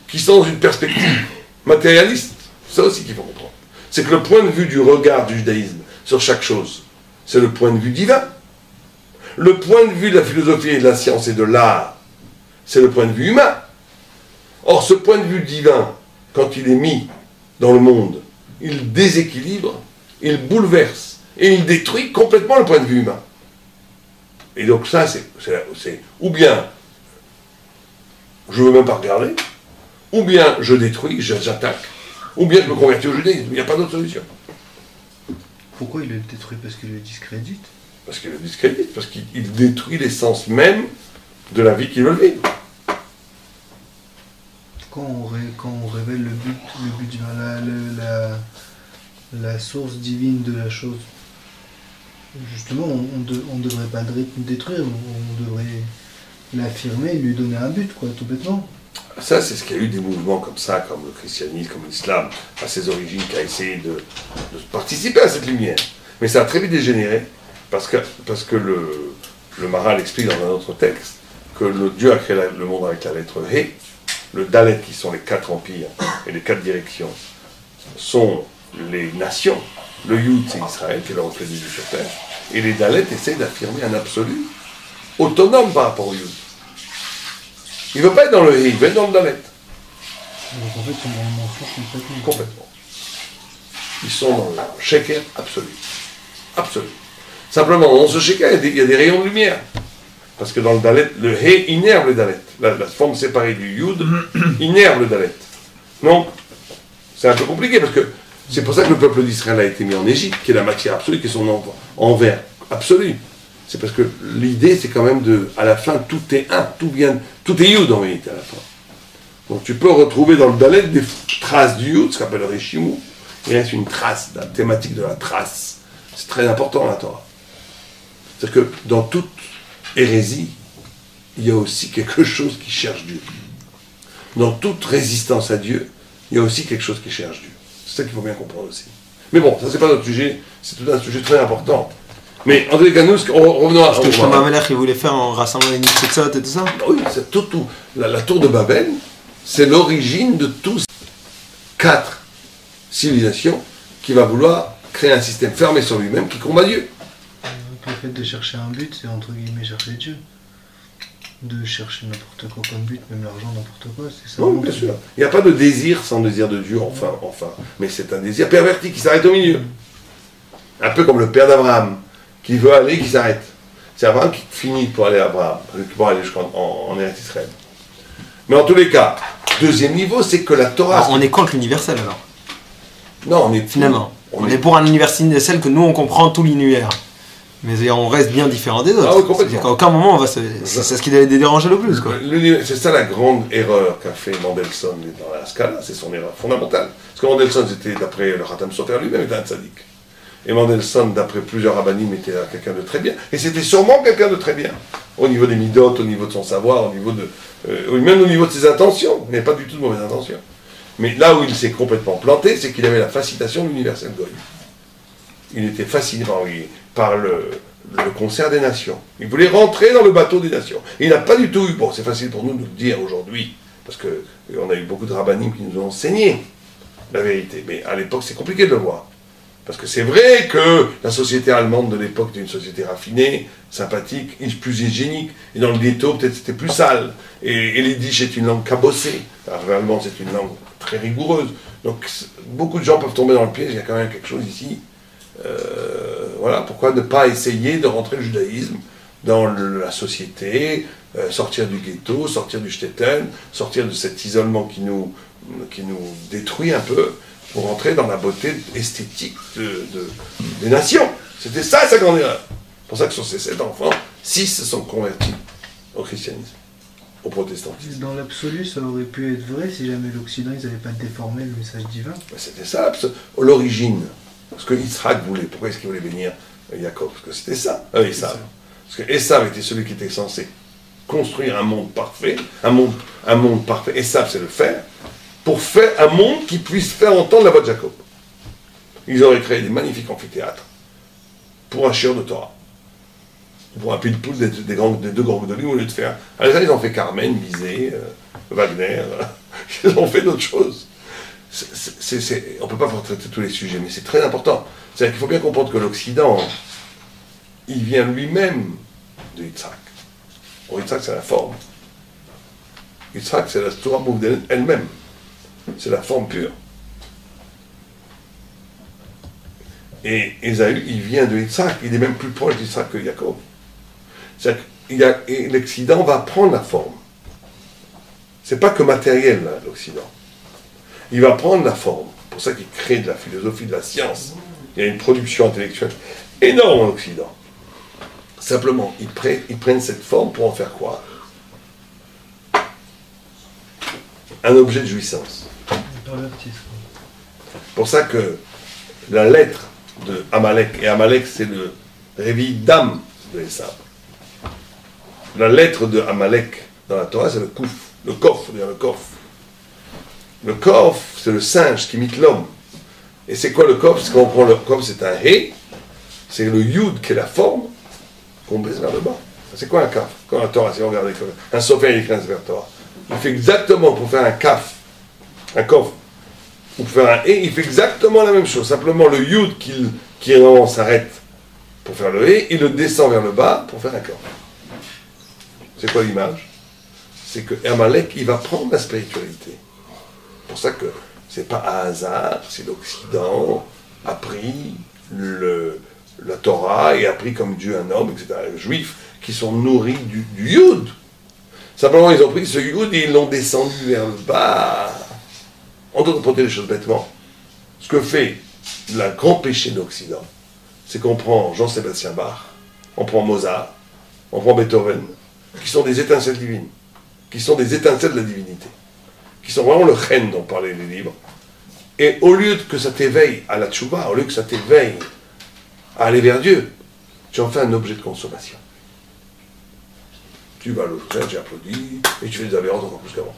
qui sont dans une perspective matérialiste. C'est ça aussi qu'il faut comprendre. C'est que le point de vue du regard du judaïsme sur chaque chose, c'est le point de vue divin. Le point de vue de la philosophie et de la science et de l'art, c'est le point de vue humain. Or, ce point de vue divin, quand il est mis dans le monde, il déséquilibre, il bouleverse et il détruit complètement le point de vue humain. Et donc ça, c'est ou bien je ne veux même pas regarder, ou bien je détruis, j'attaque, ou bien je me convertis au judaïsme. Il n'y a pas d'autre solution. Pourquoi il le détruit? Parce qu'il le discrédite? Parce qu'il le discrédite, parce qu'il détruit l'essence même de la vie qu'ils veulent vivre. Quand on révèle le but divin, la source divine de la chose, justement, on ne devrait pas le détruire, on devrait l'affirmer, lui donner un but, quoi, tout bêtement. Ça, c'est ce qu'il y a eu des mouvements comme ça, comme le christianisme, comme l'islam, à ses origines, qui a essayé de participer à cette lumière. Mais ça a très vite dégénéré, parce que le Maharal explique dans un autre texte que Dieu a créé le monde avec la lettre He. Le Dalet, qui sont les 4 empires et les 4 directions, sont les nations. Le Yud, c'est Israël, qui est le reflet de Dieu sur terre. Et les Dalet essayent d'affirmer un absolu autonome par rapport au Yud. Il ne veut pas être dans le He, il veut être dans le Dalet. Donc en fait, ils sont dans le mensonge complètement. Complètement. Ils sont dans le Sheker absolu. Absolu. Simplement, dans ce Sheker, il y a des rayons de lumière. Parce que dans le Dalet, le He innerve le Dalet. La forme séparée du Yud innerve le Dalet. Donc, c'est un peu compliqué, parce que c'est pour ça que le peuple d'Israël a été mis en Égypte, qui est la matière absolue, qui est son envers absolu. C'est parce que l'idée, c'est quand même à la fin, tout est un, tout est Yud en vérité à la fin. Donc tu peux retrouver dans le Dalet des traces du Yud, ce qu'on appelle le Rishimou. Il reste une trace, la thématique de la trace. C'est très important la Torah. C'est-à-dire que dans toute hérésie, il y a aussi quelque chose qui cherche Dieu. Dans toute résistance à Dieu, il y a aussi quelque chose qui cherche Dieu. C'est ça qu'il faut bien comprendre aussi. Mais bon, ça c'est pas notre sujet, c'est tout un sujet très important. Mais en tous les cas, nous, revenons à... Ce que Shlomo Amelech il voulait faire en rassemblant les Nitzitzot et tout ça. Oui, c'est tout. La tour de Babel, c'est l'origine de tous 4 civilisations qui va vouloir créer un système fermé sur lui-même qui combat Dieu. Donc, le fait de chercher un but, c'est entre guillemets chercher Dieu. De chercher n'importe quoi comme but, même l'argent, n'importe quoi, c'est ça. Oui, bien sûr. Il n'y a pas de désir sans désir de Dieu, enfin. Mais c'est un désir perverti qui s'arrête au milieu. Un peu comme le père d'Abraham, qui veut aller, qui s'arrête. C'est Abraham qui finit pour aller à Abraham, pour aller en Eretz Israël. Mais en tous les cas, deuxième niveau, c'est que la Torah... Alors, on est contre l'universel alors. Non, on est... Finalement. On est pour un universel que nous on comprend tout l'univers. Mais on reste bien différent des autres. Ah oui, complètement. À aucun moment on va c'est ce qui doit les déranger le plus, quoi. C'est ça la grande erreur qu'a fait Mendelssohn dans la Scala, c'est son erreur fondamentale. Parce que Mendelssohn, c'était, d'après le Khatam Sofer lui-même, était un tzaddik. Et Mendelssohn, d'après plusieurs rabbinim, était quelqu'un de très bien. Et c'était sûrement quelqu'un de très bien. Au niveau des midotes, au niveau de son savoir, au niveau même au niveau de ses intentions. Il n'avait pas du tout de mauvaises intentions. Mais là où il s'est complètement planté, c'est qu'il avait la fascination de l'universel Goy. Il était fasciné par le concert des nations. Il voulait rentrer dans le bateau des nations. Et il n'a pas du tout eu... Bon, c'est facile pour nous de le dire aujourd'hui, parce qu'on a eu beaucoup de rabbinim qui nous ont enseigné la vérité. Mais à l'époque, c'est compliqué de le voir. Parce que c'est vrai que la société allemande de l'époque était une société raffinée, sympathique, plus hygiénique. Et dans le ghetto, peut-être c'était plus sale. Et l'yiddish est une langue cabossée. Alors, l'allemand, c'est une langue très rigoureuse. Donc beaucoup de gens peuvent tomber dans le piège, il y a quand même quelque chose ici. Voilà, pourquoi ne pas essayer de rentrer le judaïsme dans la société, sortir du ghetto, sortir du shtetl, sortir de cet isolement qui nous détruit un peu, pour rentrer dans la beauté esthétique des nations. C'était ça sa grande erreur. C'est pour ça que sur ces 7 enfants, 6 se sont convertis au christianisme, au protestantisme. Dans l'absolu, ça aurait pu être vrai si jamais l'Occident, ils n'avaient pas déformé le message divin. Ben, c'était ça l'origine. Ce que Yitzhak voulait. Pourquoi est-ce qu'il voulait bénir Jacob? Parce que c'était ça, Esav. Parce que Esav était celui qui était censé construire un monde parfait. Un monde parfait. Esav, c'est le faire. Pour faire un monde qui puisse faire entendre la voix de Jacob. Ils auraient créé des magnifiques amphithéâtres pour un shiur de Torah. Pour un pile-poule des deux grands de lui, au lieu de faire. Alors, ils ont fait Carmen, Bizet, Wagner, ils ont fait d'autres choses. On ne peut pas traiter tous les sujets, mais c'est très important. C'est-à-dire qu'il faut bien comprendre que l'Occident, il vient lui-même de Yitzhak. Pour Yitzhak, c'est la forme. Yitzhak, c'est la Torah mouve elle-même. C'est la forme pure. Et Ésaü, il vient de Yitzhak, il est même plus proche d'Yitzhak que Jacob. C'est-à-dire que l'Occident va prendre la forme. C'est pas que matériel, là, l'Occident. Il va prendre la forme. C'est pour ça qu'il crée de la philosophie, de la science. Il y a une production intellectuelle énorme en Occident. Simplement, ils prennent cette forme pour en faire quoi? Un objet de jouissance. C'est pour ça que la lettre de Amalek, et Amalek c'est le réveil d'âme de Esav. La lettre de Amalek dans la Torah, c'est le kouf, le kof, le kof. Le kof, c'est le singe qui imite l'homme. Et c'est quoi le kof? Parce qu'on prend le kof, c'est un hé, c'est le yud qui est la forme, qu'on baisse vers le bas. C'est quoi un kaf? Quand la Torah, si on regarde un sofer, il écrit un sefer Torah. Il fait exactement pour faire un kaf, un kof, ou pour faire un hé, il fait exactement la même chose. Simplement le yud qui vraiment s'arrête pour faire le hé, il le descend vers le bas pour faire un kof. C'est quoi l'image? C'est que Amalek, il va prendre la spiritualité. C'est pour ça que c'est pas un hasard si l'Occident a pris la Torah et a pris comme Dieu un homme, etc. Les Juifs qui sont nourris du Yud. Simplement, ils ont pris ce Yud et ils l'ont descendu vers le bas. On doit porter les choses bêtement. Ce que fait le grand péché de l'Occident, c'est qu'on prend Jean-Sébastien Bach, on prend Mozart, on prend Beethoven, qui sont des étincelles divines, qui sont des étincelles de la divinité, qui sont vraiment le chen dont parlaient les livres. Et au lieu que ça t'éveille à la tchouva, au lieu que ça t'éveille à aller vers Dieu, tu en fais un objet de consommation. Tu vas à l'hôtel, tu applaudis, et tu fais des avérences encore plus qu'avant.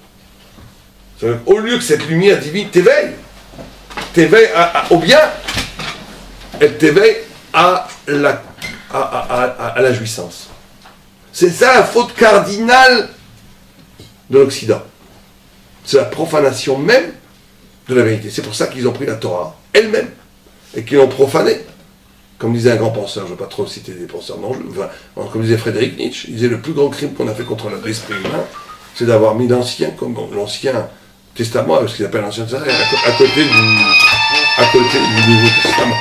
Au lieu que cette lumière divine t'éveille au bien, elle t'éveille à la jouissance. C'est ça la faute cardinale de l'Occident. C'est la profanation même de la vérité. C'est pour ça qu'ils ont pris la Torah elle-même et qu'ils l'ont profanée. Comme disait un grand penseur, je ne veux pas trop citer des penseurs, non, comme disait Frédéric Nietzsche, il disait le plus grand crime qu'on a fait contre l'esprit humain, c'est d'avoir mis l'Ancien Testament, avec ce qu'ils appellent l'Ancien Testament, à côté du Nouveau Testament.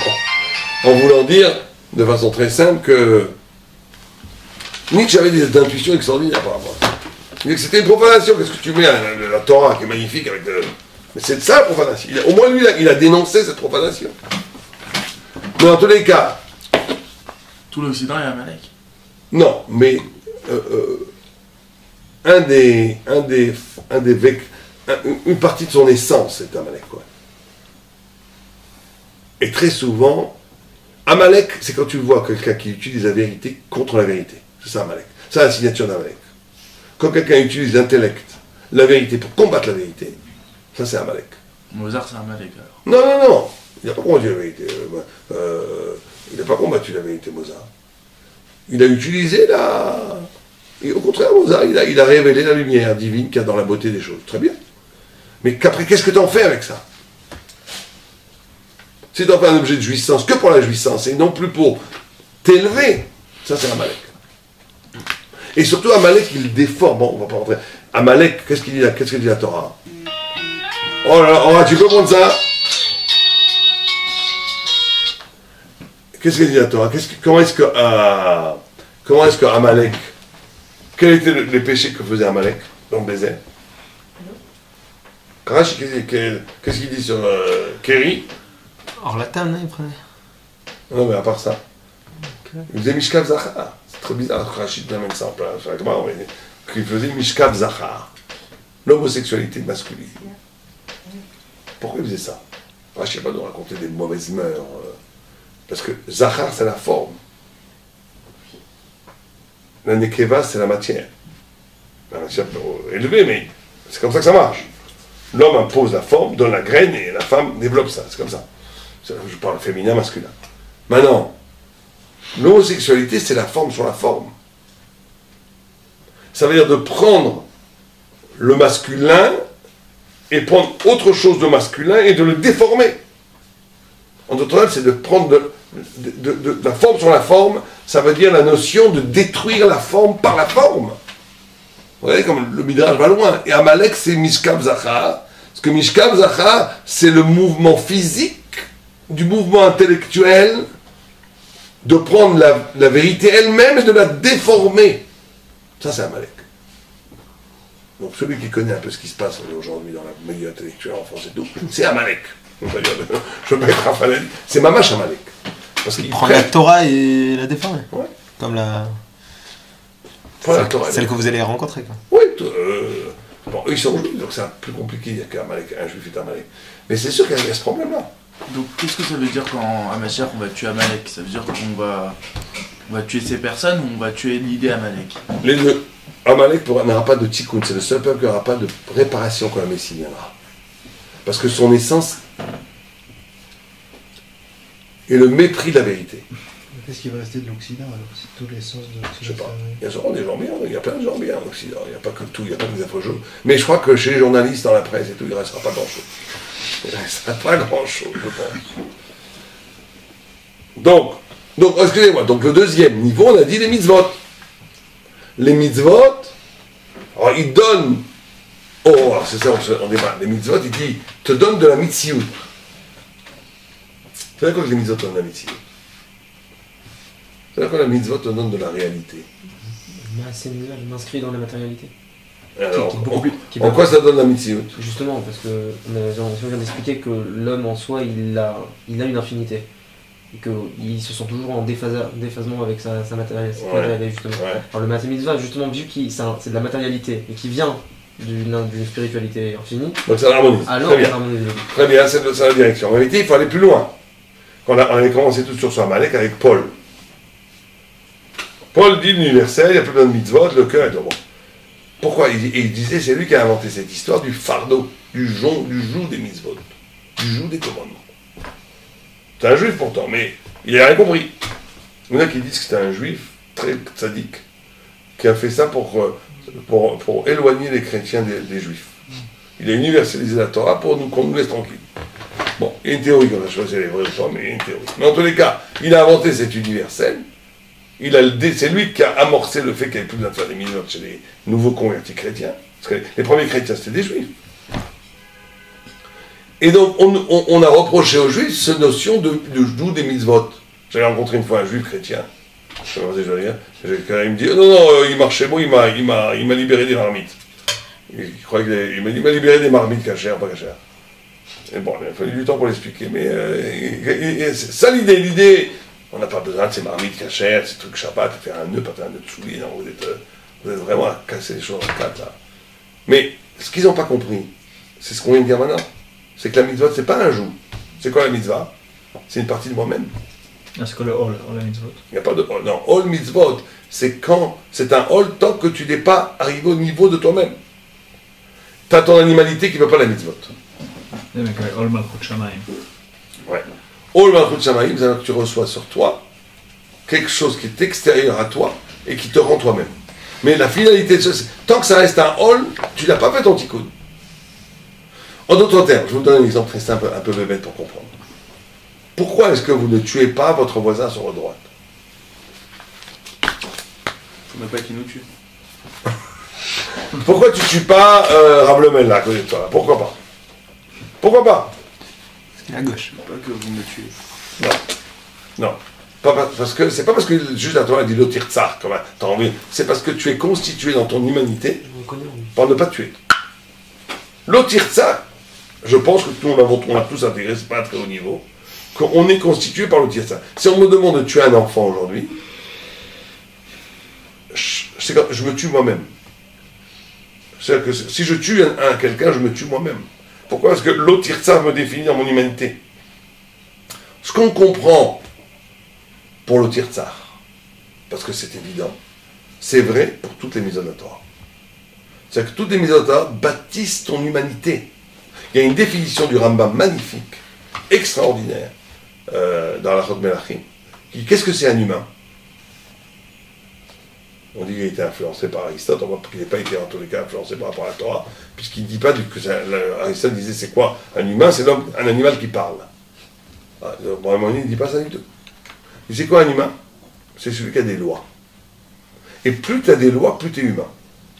En voulant dire, de façon très simple, que Nietzsche avait des intuitions extraordinaires par rapport à ça. Il disait que c'était une profanation. Qu'est-ce que tu mets à la Torah qui est magnifique avec Mais c'est de ça la profanation. Au moins lui, il a dénoncé cette profanation. Mais dans tous les cas... Tout l'Occident est Amalek. Non, mais une partie de son essence, c'est Amalek, quoi. Et très souvent, Amalek, c'est quand tu vois quelqu'un qui utilise la vérité contre la vérité. C'est ça, Amalek. C'est la signature d'Amalek. Quand quelqu'un utilise l'intellect, la vérité pour combattre la vérité, ça c'est Amalek. Mozart, c'est Amalek, alors. Non. Il n'a pas combattu la vérité. Il n'a pas combattu la vérité, Mozart. Il a utilisé Et au contraire, Mozart, il a révélé la lumière divine qu'il y a dans la beauté des choses. Très bien. Mais qu'après, qu'est-ce que tu en fais avec ça? Si tu en fais un objet de jouissance que pour la jouissance et non plus pour t'élever, ça c'est Amalek. Et surtout, Amalek, il déforme. Bon, on va pas rentrer. Amalek, qu'est-ce qu'il dit la Torah? Oh là là, tu comprends ça? Qu'est-ce que dit la Torah? Comment est-ce que Amalek, quels étaient les péchés que faisait Amalek dans le désert? Rashi, qu'est-ce qu'il dit sur Kéri? Or la table, il prenait. Non, mais à part ça. Il faisait Mishkav Zachar. C'est très bizarre que Rachid amène ça en place. Il faisait Mishkav Zachar. L'homosexualité masculine. Pourquoi il faisait ça? Rachid n'a pas de raconter des mauvaises mœurs. Parce que Zachar, c'est la forme. La Nekeva, c'est la matière. La matière élevée, mais c'est comme ça que ça marche. L'homme impose la forme, donne la graine, et la femme développe ça. C'est comme ça. Je parle féminin, masculin. Maintenant, l'homosexualité, c'est la forme sur la forme. Ça veut dire de prendre le masculin et prendre autre chose de masculin et de le déformer. En d'autres termes, c'est de prendre de la forme sur la forme, ça veut dire la notion de détruire la forme par la forme. Vous voyez, comme le Midrash va loin. Et Amalek, c'est Mishkav Zachar. Parce que Mishkav Zachar, c'est le mouvement physique du mouvement intellectuel de prendre la vérité elle-même et de la déformer. Ça, c'est Amalek. Donc, celui qui connaît un peu ce qui se passe aujourd'hui dans le milieu intellectuel en France et tout, c'est Amalek. Je vais mettre Raphaël. C'est Mamash Amalek. Parce qu'il prend la Torah et la déforme. Ouais. Comme la. Celle que vous allez rencontrer, quoi. Oui, bon, eux, ils sont juifs, donc c'est plus compliqué. Il n'y a qu'un juif est Amalek. Mais c'est sûr qu'il y a ce problème-là. Donc qu'est-ce que ça veut dire quand à Mashiach on va tuer Amalek? Ça veut dire qu'on va tuer ces personnes ou on va tuer l'idée Amalek? Les deux. Amalek n'aura pas de tikkun, c'est le seul peuple qui n'aura pas de réparation quand la Messie viendra. Parce que son essence est le mépris de la vérité. Qu'est-ce qui va rester de l'Occident alors? C'est tous les sens de l'Occident. Je sais pas. Il y a sûrement des gens bien, il y a plein de gens bien en Occident. Il n'y a pas que tout, il n'y a pas que des infos jaunes. Mais je crois que chez les journalistes, dans la presse et tout, il ne restera pas grand-chose. Il ne restera pas grand-chose, je pense. Donc, excusez-moi, donc le deuxième niveau, on a dit les mitzvot. Les mitzvot, alors ils donnent, alors c'est ça, on débat, les mitzvot, il dit, te donnent de la mitziout. C'est quoi que les mitzvot donnent de la mitziout? C'est-à-dire que la mitzvot te donne de la réalité. C'est m'inscrit dans la matérialité. Alors, en quoi ça donne la mitzvot? Justement, parce que on vient d'expliquer que l'homme en soi, il a une infinité. Et qu'ils se sent toujours en déphasement avec sa matérialité, justement. Ouais. Alors le mathémitzvah, justement, vu que c'est de la matérialité et qui vient d'une spiritualité infinie. Donc ça l'harmonise. Alors, très bien, c'est la direction. En réalité, il faut aller plus loin. On avait commencé tout sur Amalek avec Paul. Paul dit l'universel, il y a plein de mitzvot, le cœur est bon. Pourquoi? Il disait, c'est lui qui a inventé cette histoire du fardeau, du joug des mitzvot, du joug des commandements. C'est un juif pourtant, mais il n'a rien compris. Il y en a qui disent que c'est un juif très sadique, qui a fait ça pour éloigner les chrétiens des juifs. Il a universalisé la Torah pour qu'on nous laisse tranquille. Bon, il y a une théorie qu'on a choisi, les vrais ou pas, mais il y a une théorie. Mais en tous les cas, il a inventé cet universel. C'est lui qui a amorcé le fait qu'il n'y avait plus besoin de faire des mitzvot chez les nouveaux convertis chrétiens. Parce que les premiers chrétiens, c'était des juifs. Et donc, on a reproché aux juifs cette notion de joug des mitzvot. J'avais rencontré une fois un juif chrétien. Il me dit, non, il marchait bon, il m'a libéré des marmites. Il m'a libéré des marmites cachères, pas cachères. Et bon, il a fallu du temps pour l'expliquer. Mais ça, l'idée, on n'a pas besoin de ces marmites cachères, ces trucs Shabbat, faire un nœud, pas faire un nœud de soulier. Non, vous êtes vraiment à casser les choses en quatre, là. Mais ce qu'ils n'ont pas compris, c'est ce qu'on vient de dire maintenant. C'est que la mitzvah, c'est pas un joug. C'est quoi la mitzvah? C'est une partie de moi-même. Ah, c'est quoi le hall, la mitzvot? Il n'y a pas de hall. Non, hall mitzvot, c'est un hall tant que tu n'es pas arrivé au niveau de toi-même. Tu as ton animalité qui ne veut pas la mitzvot. Hall malchut shamayim. Ouais. Hall malchut shamayim, c'est-à-dire que tu reçois sur toi quelque chose qui est extérieur à toi et qui te rend toi-même. Mais la finalité de ça, tant que ça reste un hall, tu n'as pas fait ton tikkun. En d'autres termes, je vous donne un exemple très simple, un peu bébête pour comprendre. Pourquoi est-ce que vous ne tuez pas votre voisin sur votre droite? Faut même pas qu'il nous tue. Pourquoi tu ne tues pas Rav Lemel là, à côté de toi? Pourquoi pas? Pourquoi pas? À gauche. Pas que vous me tuez. Non. Parce que c'est pas parce que juste la Torah dit le tirtsar, comme t'as envie. C'est parce que tu es constitué dans ton humanité pour ne pas tuer. Le tirtsar, je pense que on a tous intégré, c'est pas à très haut niveau, qu'on est constitué par le tirtsar. Si on me demande de tuer un enfant aujourd'hui, je me tue moi-même. C'est-à-dire que si je tue quelqu'un, je me tue moi-même. Pourquoi? Parce que le tirtsar me définit dans mon humanité. Ce qu'on comprend pour le tirtsar, parce que c'est évident, c'est vrai pour toutes les mises en Torah. C'est-à-dire que toutes les mises en Torah bâtissent ton humanité. Il y a une définition du Rambam magnifique, extraordinaire, dans la Chod Melachim. Qu'est-ce que c'est un humain? On dit qu'il a été influencé par Aristote, on voit qu'il n'a pas été en tous les cas influencé par rapport à la Torah, puisqu'il ne dit pas que Aristote disait c'est quoi un humain? C'est un animal qui parle. Vraiment, il ne dit pas ça du tout. Et c'est quoi un humain? C'est celui qui a des lois. Et plus tu as des lois, plus tu es humain.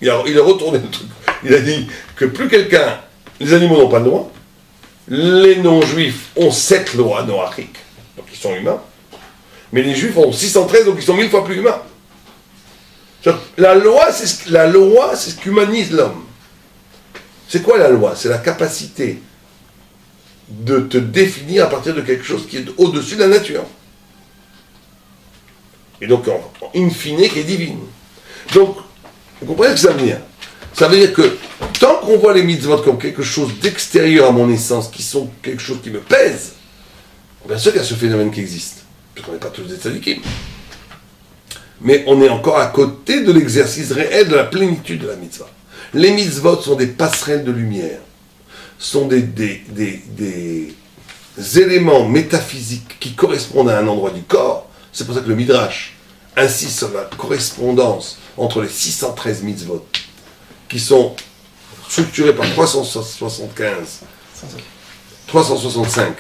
Il a retourné le truc. Il a dit que plus quelqu'un... Les animaux n'ont pas de loi. Les non-juifs ont 7 lois noachiques, donc ils sont humains. Mais les juifs ont 613, donc ils sont 1000 fois plus humains. La loi, c'est ce qu'humanise l'homme. C'est quoi la loi? C'est la capacité de te définir à partir de quelque chose qui est au-dessus de la nature. Et donc, in fine, qui est divine. Donc, vous comprenez ce que ça veut dire? Ça veut dire que, tant qu'on voit les mitzvot comme quelque chose d'extérieur à mon essence, qui sont quelque chose qui me pèse, bien sûr qu'il y a ce phénomène qui existe. Parce qu'on n'est pas tous des tzadikim. Mais on est encore à côté de l'exercice réel de la plénitude de la mitzvah. Les mitzvot sont des passerelles de lumière, sont des éléments métaphysiques qui correspondent à un endroit du corps. C'est pour ça que le Midrash insiste sur la correspondance entre les 613 mitzvot, qui sont structurés par 365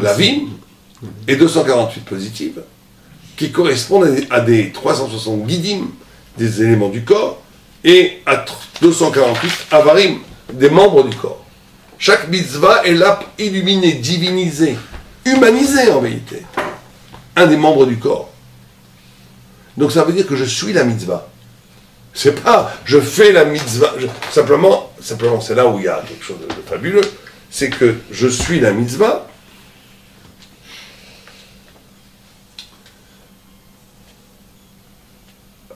lavim et 248 positives, qui correspondent à des 360 guidim, des éléments du corps, et à 248 avarim, des membres du corps. Chaque mitzvah est là illuminée, divinisée, humanisée en vérité. Un des membres du corps. Donc ça veut dire que je suis la mitzvah. C'est pas je fais la mitzvah. Simplement, c'est là où il y a quelque chose de fabuleux. C'est que je suis la mitzvah.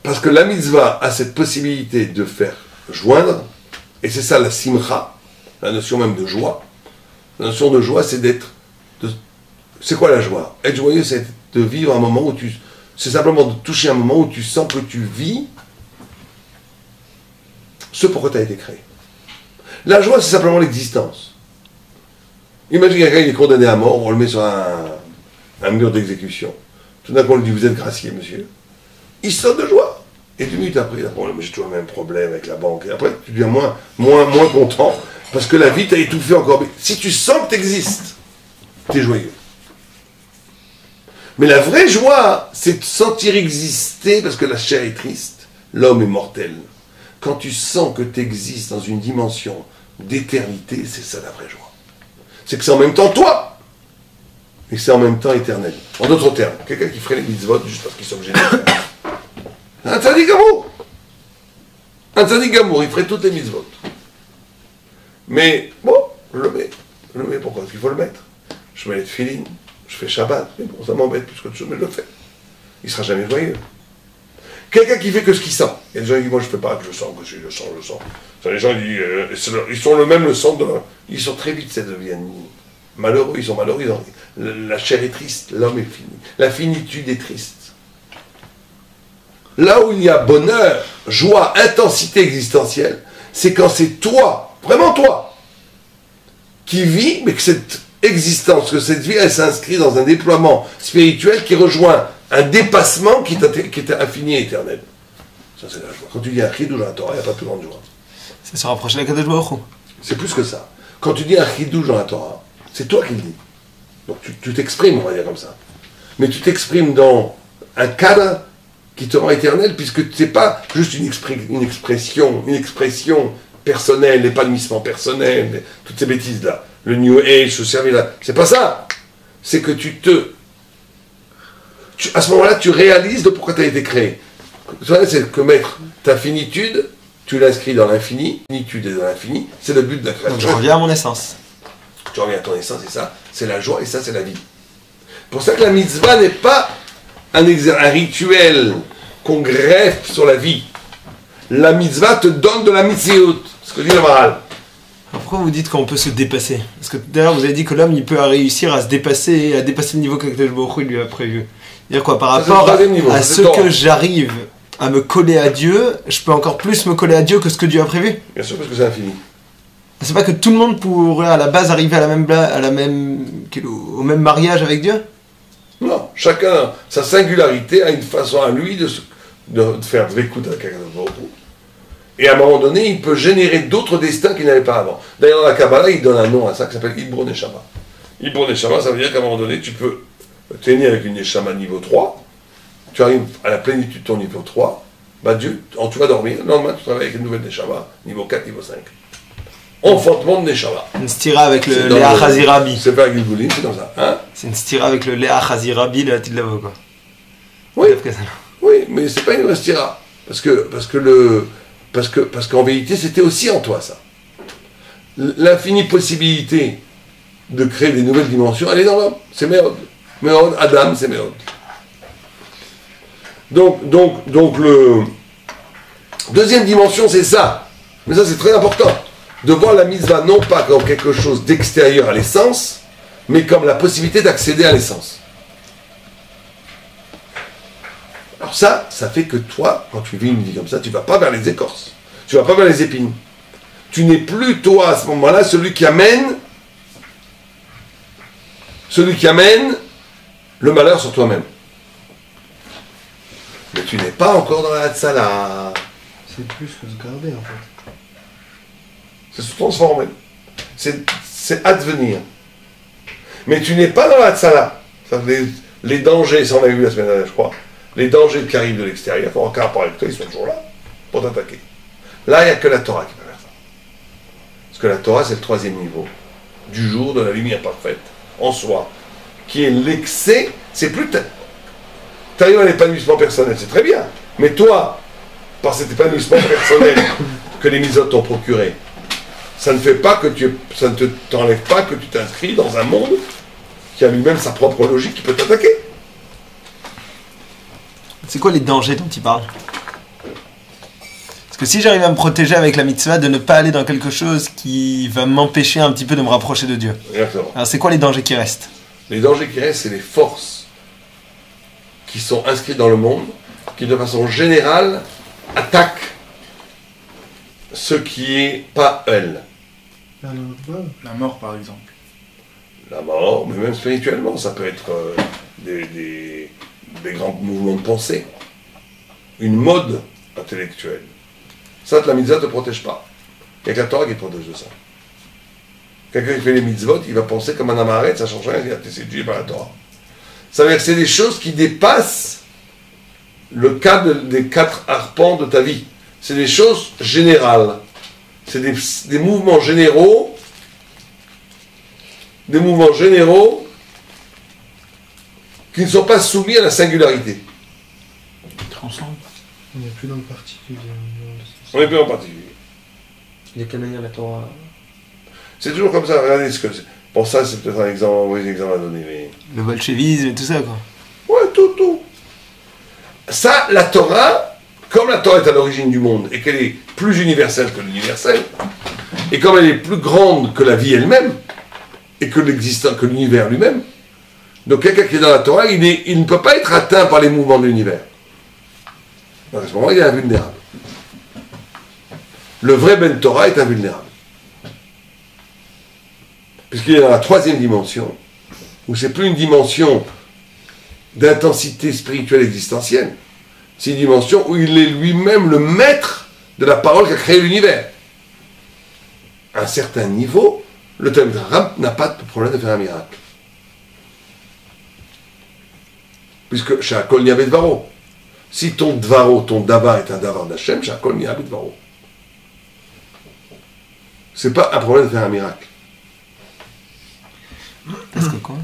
Parce que la mitzvah a cette possibilité de faire joindre, et c'est ça la simcha, la notion même de joie. La notion de joie, c'est d'être... C'est quoi la joie? Être joyeux, c'est de vivre un moment où tu... C'est simplement de toucher un moment où tu sens que tu vis ce pourquoi tu as été créé. La joie, c'est simplement l'existence. Imagine quelqu'un qui est condamné à mort, on le met sur un mur d'exécution. Tout d'un coup, on lui dit, vous êtes gracié, monsieur. Il saute de joie. Et 2 minutes après, j'ai toujours le même problème avec la banque. Et après, tu deviens moins content, parce que la vie t'a étouffé encore. Mais si tu sens que tu existes, tu es joyeux. Mais la vraie joie, c'est de sentir exister, parce que la chair est triste, l'homme est mortel. Quand tu sens que tu existes dans une dimension d'éternité, c'est ça la vraie joie. C'est que c'est en même temps toi, et que c'est en même temps éternel. En d'autres termes, quelqu'un qui ferait les mitzvot juste parce qu'ils sont obligés de le faire. Un tzaddik gamour. Un tzaddik gamour, il ferait toutes les mitzvot. Mais, bon, je le mets. Pourquoi? Parce qu'il faut le mettre. Je mets les tefilines, je fais Shabbat. Mais bon, ça m'embête plus qu'autre chose, mais je le fais. Il ne sera jamais joyeux. Quelqu'un qui fait que ce qu'il sent. Il y a des gens qui disent, moi je ne fais pas que je sens, que je le sens. Les gens ils sont le sang de... Ils sont très vite, ça devient malheureux, ils sont malheureux. La chair est triste, l'homme est fini. La finitude est triste. Là où il y a bonheur, joie, intensité existentielle, c'est quand c'est toi, vraiment toi, qui vis, mais que cette existence, que cette vie, elle s'inscrit dans un déploiement spirituel qui rejoint un dépassement qui est infini et éternel. Ça, c'est la joie. Quand tu dis un chidouj dans la Torah, il n'y a pas plus grande joie. Ça se rapproche de la Kadosh Baruch Hu. C'est plus que ça. Quand tu dis un chidouj dans la Torah, c'est toi qui le dis. Donc tu t'exprimes, on va dire comme ça. Mais tu t'exprimes dans un cadre qui te rend éternel, puisque ce n'est pas juste une expression personnel, l'épanouissement personnel, toutes ces bêtises-là, le New Age, se servir là, c'est pas ça. C'est que à ce moment-là, tu réalises de pourquoi tu as été créé. C'est que mettre ta finitude, tu l'inscris dans l'infini, finitude est dans l'infini, c'est le but de la création. Donc je reviens à mon essence. Tu reviens à ton essence, et ça, c'est la joie, et ça, c'est la vie. C'est pour ça que la mitzvah n'est pas un rituel qu'on greffe sur la vie. La mitzvah te donne de la mitzvot, ce que dit le Maharal. Pourquoi vous dites qu'on peut se dépasser? Parce que d'ailleurs vous avez dit que l'homme il peut réussir à se dépasser, à dépasser le niveau qu'Akadosh Baruch Hu lui a prévu. C'est-à-dire quoi, par rapport à ce que j'arrive à me coller à Dieu, je peux encore plus me coller à Dieu que ce que Dieu a prévu? Bien sûr, parce que c'est infini. C'est pas que tout le monde pourrait à la base arriver au même mariage avec Dieu? Non, chacun, sa singularité a une façon à lui de faire vécu avec Akadosh Baruch Hu. Et à un moment donné, il peut générer d'autres destins qu'il n'avait pas avant. D'ailleurs, dans la Kabbalah, il donne un nom à ça qui s'appelle Ibro Neshama. Ibro Neshama, ça veut dire qu'à un moment donné, tu es né avec une Neshama niveau 3, tu arrives à la plénitude de ton niveau 3, bah Dieu, tu vas dormir, le lendemain, tu travailles avec une nouvelle Neshama, niveau 4, niveau 5. Enfantement de Neshama. Une stira avec le Léa Chazirabi. C'est pas Gilgoulim, c'est comme ça. Hein, c'est une stira avec le Léa Chazirabi, le Hatid Lavo, quoi. Oui, oui, mais c'est pas une vraie stira. Parce qu'en vérité, c'était aussi en toi, ça. L'infinie possibilité de créer des nouvelles dimensions, elle est dans l'homme. C'est Méod. Méod, Adam, c'est Méod. Donc, le deuxième dimension, c'est ça. Mais ça, c'est très important. De voir la mitzvah non pas comme quelque chose d'extérieur à l'essence, mais comme la possibilité d'accéder à l'essence. Alors ça fait que toi, quand tu vis une vie comme ça, tu ne vas pas vers les écorces. Tu ne vas pas vers les épines. Tu n'es plus, toi, à ce moment-là, celui qui amène le malheur sur toi-même. Mais tu n'es pas encore dans la Hatzala. C'est plus que se garder, en fait. C'est se transformer. C'est advenir. Mais tu n'es pas dans la Hatzala. Les dangers, ça on l'a vu la semaine dernière, je crois. Les dangers qui arrivent de l'extérieur, en rapport avec toi, ils sont toujours là pour t'attaquer. Là, il n'y a que la Torah qui peut faire ça. Parce que la Torah, c'est le troisième niveau du jour de la lumière parfaite, en soi, qui est l'excès. C'est plus. Tu arrives à l'épanouissement personnel, c'est très bien. Mais toi, par cet épanouissement personnel que les misotes t'ont procuré, ça ne fait pas que ça ne t'enlève pas que tu t'inscris dans un monde qui a lui-même sa propre logique qui peut t'attaquer. C'est quoi les dangers dont il parle? Parce que si j'arrive à me protéger avec la mitzvah de ne pas aller dans quelque chose qui va m'empêcher un petit peu de me rapprocher de Dieu. Exactement. Alors c'est quoi les dangers qui restent? Les dangers qui restent, c'est les forces qui sont inscrites dans le monde, qui de façon générale attaquent ce qui est pas elle. La mort, par exemple. La mort, mais même spirituellement, ça peut être des grands mouvements de pensée, une mode intellectuelle. Ça, la mitzvah ne te protège pas. Il n'y a que la Torah qui te protège de ça. Quelqu'un qui fait les mitzvot, il va penser comme un amaret, ça change rien, il a été séduit par la Torah. Ça veut dire que c'est des choses qui dépassent le cadre des 4 arpents de ta vie. C'est des choses générales. C'est des mouvements généraux. Des mouvements généraux qui ne sont pas soumis à la singularité. Transcende. On n'est plus dans le particulier. On n'est plus en particulier. De quelle manière la Torah... C'est toujours comme ça, regardez ce que c'est. Bon, ça, c'est peut-être un exemple à donner, mais... Le bolchevisme et tout ça, quoi. Ouais, tout. Ça, la Torah, comme la Torah est à l'origine du monde, et qu'elle est plus universelle que l'universel, et comme elle est plus grande que la vie elle-même, et que l'existant, que l'univers lui-même, donc quelqu'un qui est dans la Torah, il ne peut pas être atteint par les mouvements de l'univers. Donc à ce moment-là, il est invulnérable. Le vrai Ben Torah est invulnérable. Puisqu'il est dans la 3e dimension, où c'est plus une dimension d'intensité spirituelle existentielle, c'est une dimension où il est lui-même le maître de la parole qui a créé l'univers. À un certain niveau, le Talmud Chacham n'a pas de problème de faire un miracle. Puisque chez Hakol Nia B'Dvaro, si ton Dvaro, ton Davar est un Davar d'Hachem, chez Hakol Nia B'Dvaro. c'est pas un problème de faire un miracle. Parce que quoi?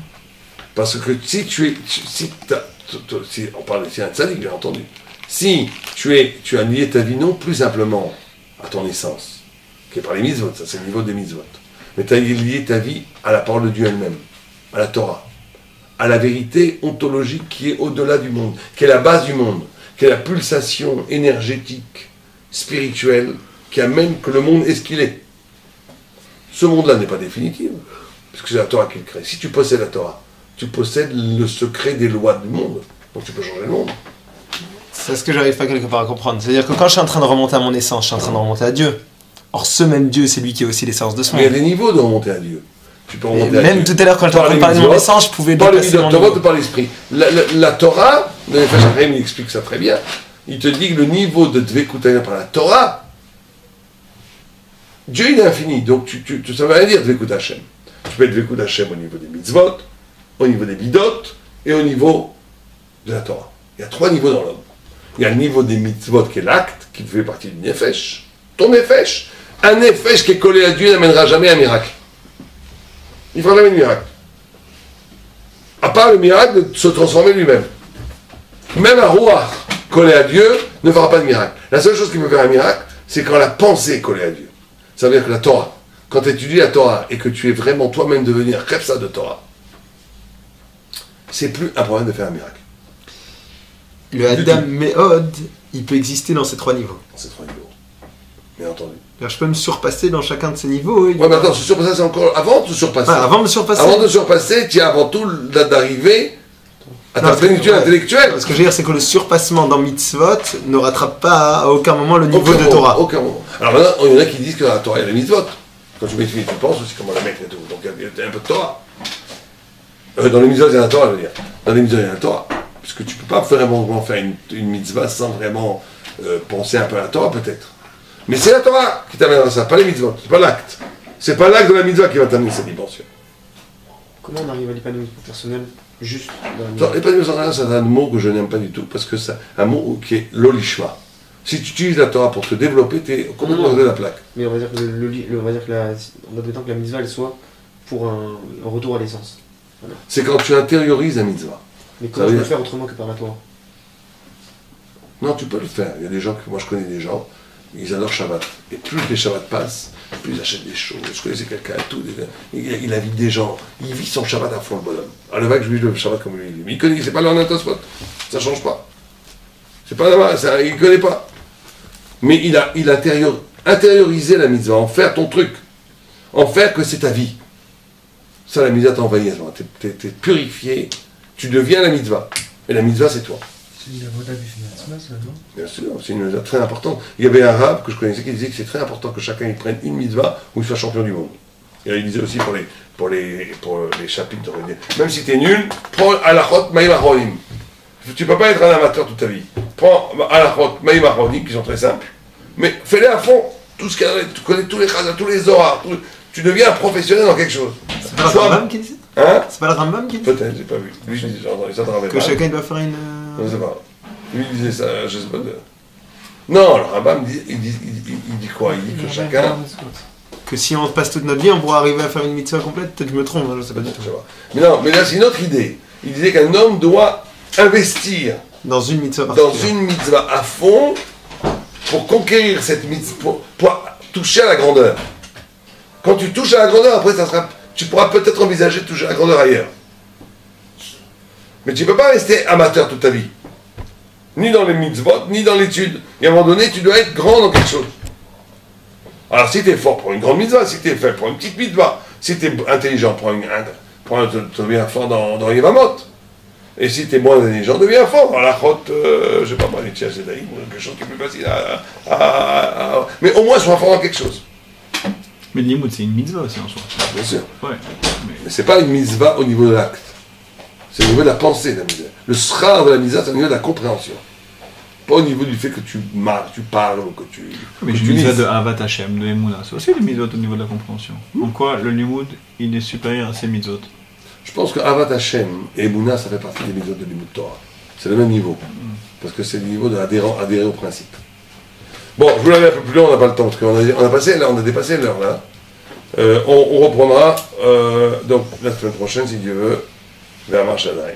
Parce que si tu es, si on parle ici d'un tzaddik, bien entendu, si tu as lié ta vie non plus simplement à ton essence, qui est par les mitzvot, ça c'est le niveau des mitzvot, mais tu as lié ta vie à la parole de Dieu elle-même, à la Torah, à la vérité ontologique qui est au-delà du monde, qui est la base du monde, qui est la pulsation énergétique, spirituelle, qui amène que le monde est ce qu'il est. Ce monde-là n'est pas définitif, parce que c'est la Torah qui le crée. Si tu possèdes la Torah, tu possèdes le secret des lois du monde, donc tu peux changer le monde. C'est ce que j'arrive pas quelque part à comprendre. C'est-à-dire que quand je suis en train de remonter à mon essence, je suis en train de remonter à Dieu. Or, ce même Dieu, c'est lui qui est aussi l'essence de ce Mais il monde. y a des niveaux de remonter à Dieu. Tu peux remonter à Même Dieu. tout à l'heure, quand je t'ai parlé de mon essence, je pouvais dépasser mon niveau. Par l'esprit. La Torah, le Nefesh il explique ça très bien. Il te dit que le niveau de Dvekut par la Torah, Dieu il est infini, donc ça ne veut rien dire Dvekut Hashem. Tu peux être Dvekut Hashem au niveau des mitzvot, au niveau des bidot et au niveau de la Torah. Il y a 3 niveaux dans l'homme. Il y a le niveau des mitzvot qui est l'acte, qui fait partie du Nefesh. Ton Nefesh. Un Nefesh qui est collé à Dieu n'amènera jamais un miracle. Il ne fera jamais de miracle. À part le miracle de se transformer lui-même. Même un roi collé à Dieu ne fera pas de miracle. La seule chose qui peut faire un miracle, c'est quand la pensée est collée à Dieu. Ça veut dire que la Torah, quand tu étudies la Torah et que tu es vraiment toi-même devenir Khefsa de Torah, c'est plus un problème de faire un miracle. Le Adam Me'od, il peut exister dans ces 3 niveaux. Dans ces 3 niveaux. Bien entendu. Alors, je peux me surpasser dans chacun de ces niveaux. Ouais, mais attends, se surpasser, c'est encore avant de se surpasser. Ah, avant de me surpasser. Avant de se surpasser, tu as avant tout d'arriver à ta plénitude intellectuelle. Ce que je veux dire, c'est que le surpassement dans mitzvot ne rattrape pas à aucun moment le niveau de Torah. Aucun moment. Alors maintenant, il y en a qui disent que dans la Torah, il y a les mitzvot. Quand tu m'étudies, tu penses aussi comment la mettre et tout. Donc il y a un peu de Torah. Dans les mitzvot, il y a la Torah, je veux dire. Dans les mitzvot, il y a la Torah. Parce que tu ne peux pas vraiment faire une mitzvah sans vraiment penser un peu à la Torah, peut-être. Mais c'est la Torah qui t'amène à ça, pas les mitzvot, c'est pas l'acte. C'est pas l'acte de la mitzvah qui va t'amener cette dimension. Comment on arrive à l'épanouissement personnel juste L'épanouissement personnel, c'est un mot que je n'aime pas du tout, parce que c'est un mot qui est l'olishma. Si tu utilises la Torah pour te développer, tu es complètement hors de la plaque. Mais on va dire que on admettant que la mitzvah elle soit pour un retour à l'essence. Voilà. C'est quand tu intériorises la mitzvah. Mais comment je peux le faire autrement que par la Torah? Non, tu peux le faire. Il y a des gens, moi je connais des gens, ils adorent Shabbat. Et plus les Shabbats passent, plus ils achètent des choses. Je connaissais quelqu'un et tout. Il invite des gens. Il vit son Shabbat à fond, le bonhomme. Alors le vague, je vis le Shabbat comme lui. Mais il connaît, c'est pas leur Tosfot. Ça change pas. C'est pas ça, il connaît pas. Mais il a intériorisé la mitzvah, en faire ton truc. En faire que c'est ta vie. Ça, la mitzvah t'envahit. T'es purifié. Tu deviens la mitzvah. Et la mitzvah, c'est toi. C'est une avoda bifnatzma, ça, non? Bien sûr, c'est une mitzvah très importante. Il y avait un rab que je connaissais qui disait que c'est très important que chacun y prenne une mitzvah ou il soit champion du monde. Et il disait aussi pour les chapitres, même si tu es nul, prends halachot maïm achonim. Tu ne peux pas être un amateur toute ta vie. Prends halachot maïm achonim qui sont très simples, mais fais-les à fond. Tout ce qu'il y a, tu connais tous les chazas, tous les zohars, tu deviens un professionnel dans quelque chose. C'est pas le Rambam qui dit ça? Hein? C'est pas le Rambam qui dit ça? Peut-être, j'ai pas vu. Lui, je disais, dans les autres que chacun doit faire une. Je sais pas. Lui, il disait ça, je sais pas. Non, le Rambam, il dit quoi? Il dit que chacun. Que si on passe toute notre vie, on pourra arriver à faire une mitzvah complète. Peut-être que je me trompe, hein, je sais pas du tout. Mais non, mais là, c'est une autre idée. Il disait qu'un homme doit investir dans une mitzvah particulière. À fond pour conquérir cette mitzvah, pour toucher à la grandeur. Quand tu touches à la grandeur, après, tu pourras peut-être envisager de toucher à la grandeur ailleurs. Mais tu ne peux pas rester amateur toute ta vie. Ni dans les mitzvot, ni dans l'étude. Et à un moment donné, tu dois être grand dans quelque chose. Alors si tu es fort, prends une grande mitzvah. Si tu es faible, prends une petite mitzvah. Si tu es intelligent, deviens fort dans Yevamot. Et si tu es moins intelligent, deviens fort dans la chot, je ne sais pas moi, les tchiasédaïm, ou quelque chose qui est plus facile mais au moins, sois fort dans quelque chose. Mais le limoud, c'est une mitzvah aussi en soi. Bien sûr. Ouais. Mais c'est pas une mitzvah au niveau de l'acte. C'est au niveau de la pensée de la mitzvah. Le srar de la mitzvah, c'est au niveau de la compréhension. Pas au niveau du fait que tu parles ou que tu. Mais une mitzvah de Avat Hashem, de Emouna, c'est aussi des mitzvot au niveau de la compréhension. En quoi le limoud, il est supérieur à ces mitzvot? Je pense que Avat Hashem et Emouna, ça fait partie des mitzvot de Limoud Torah. C'est le même niveau. Parce que c'est le niveau de adhérer au principe. Bon, je vous l'avais un peu plus long, on n'a pas le temps, parce qu'on a dépassé l'heure là. On reprendra donc la semaine prochaine, si Dieu veut, vers Marshadaï.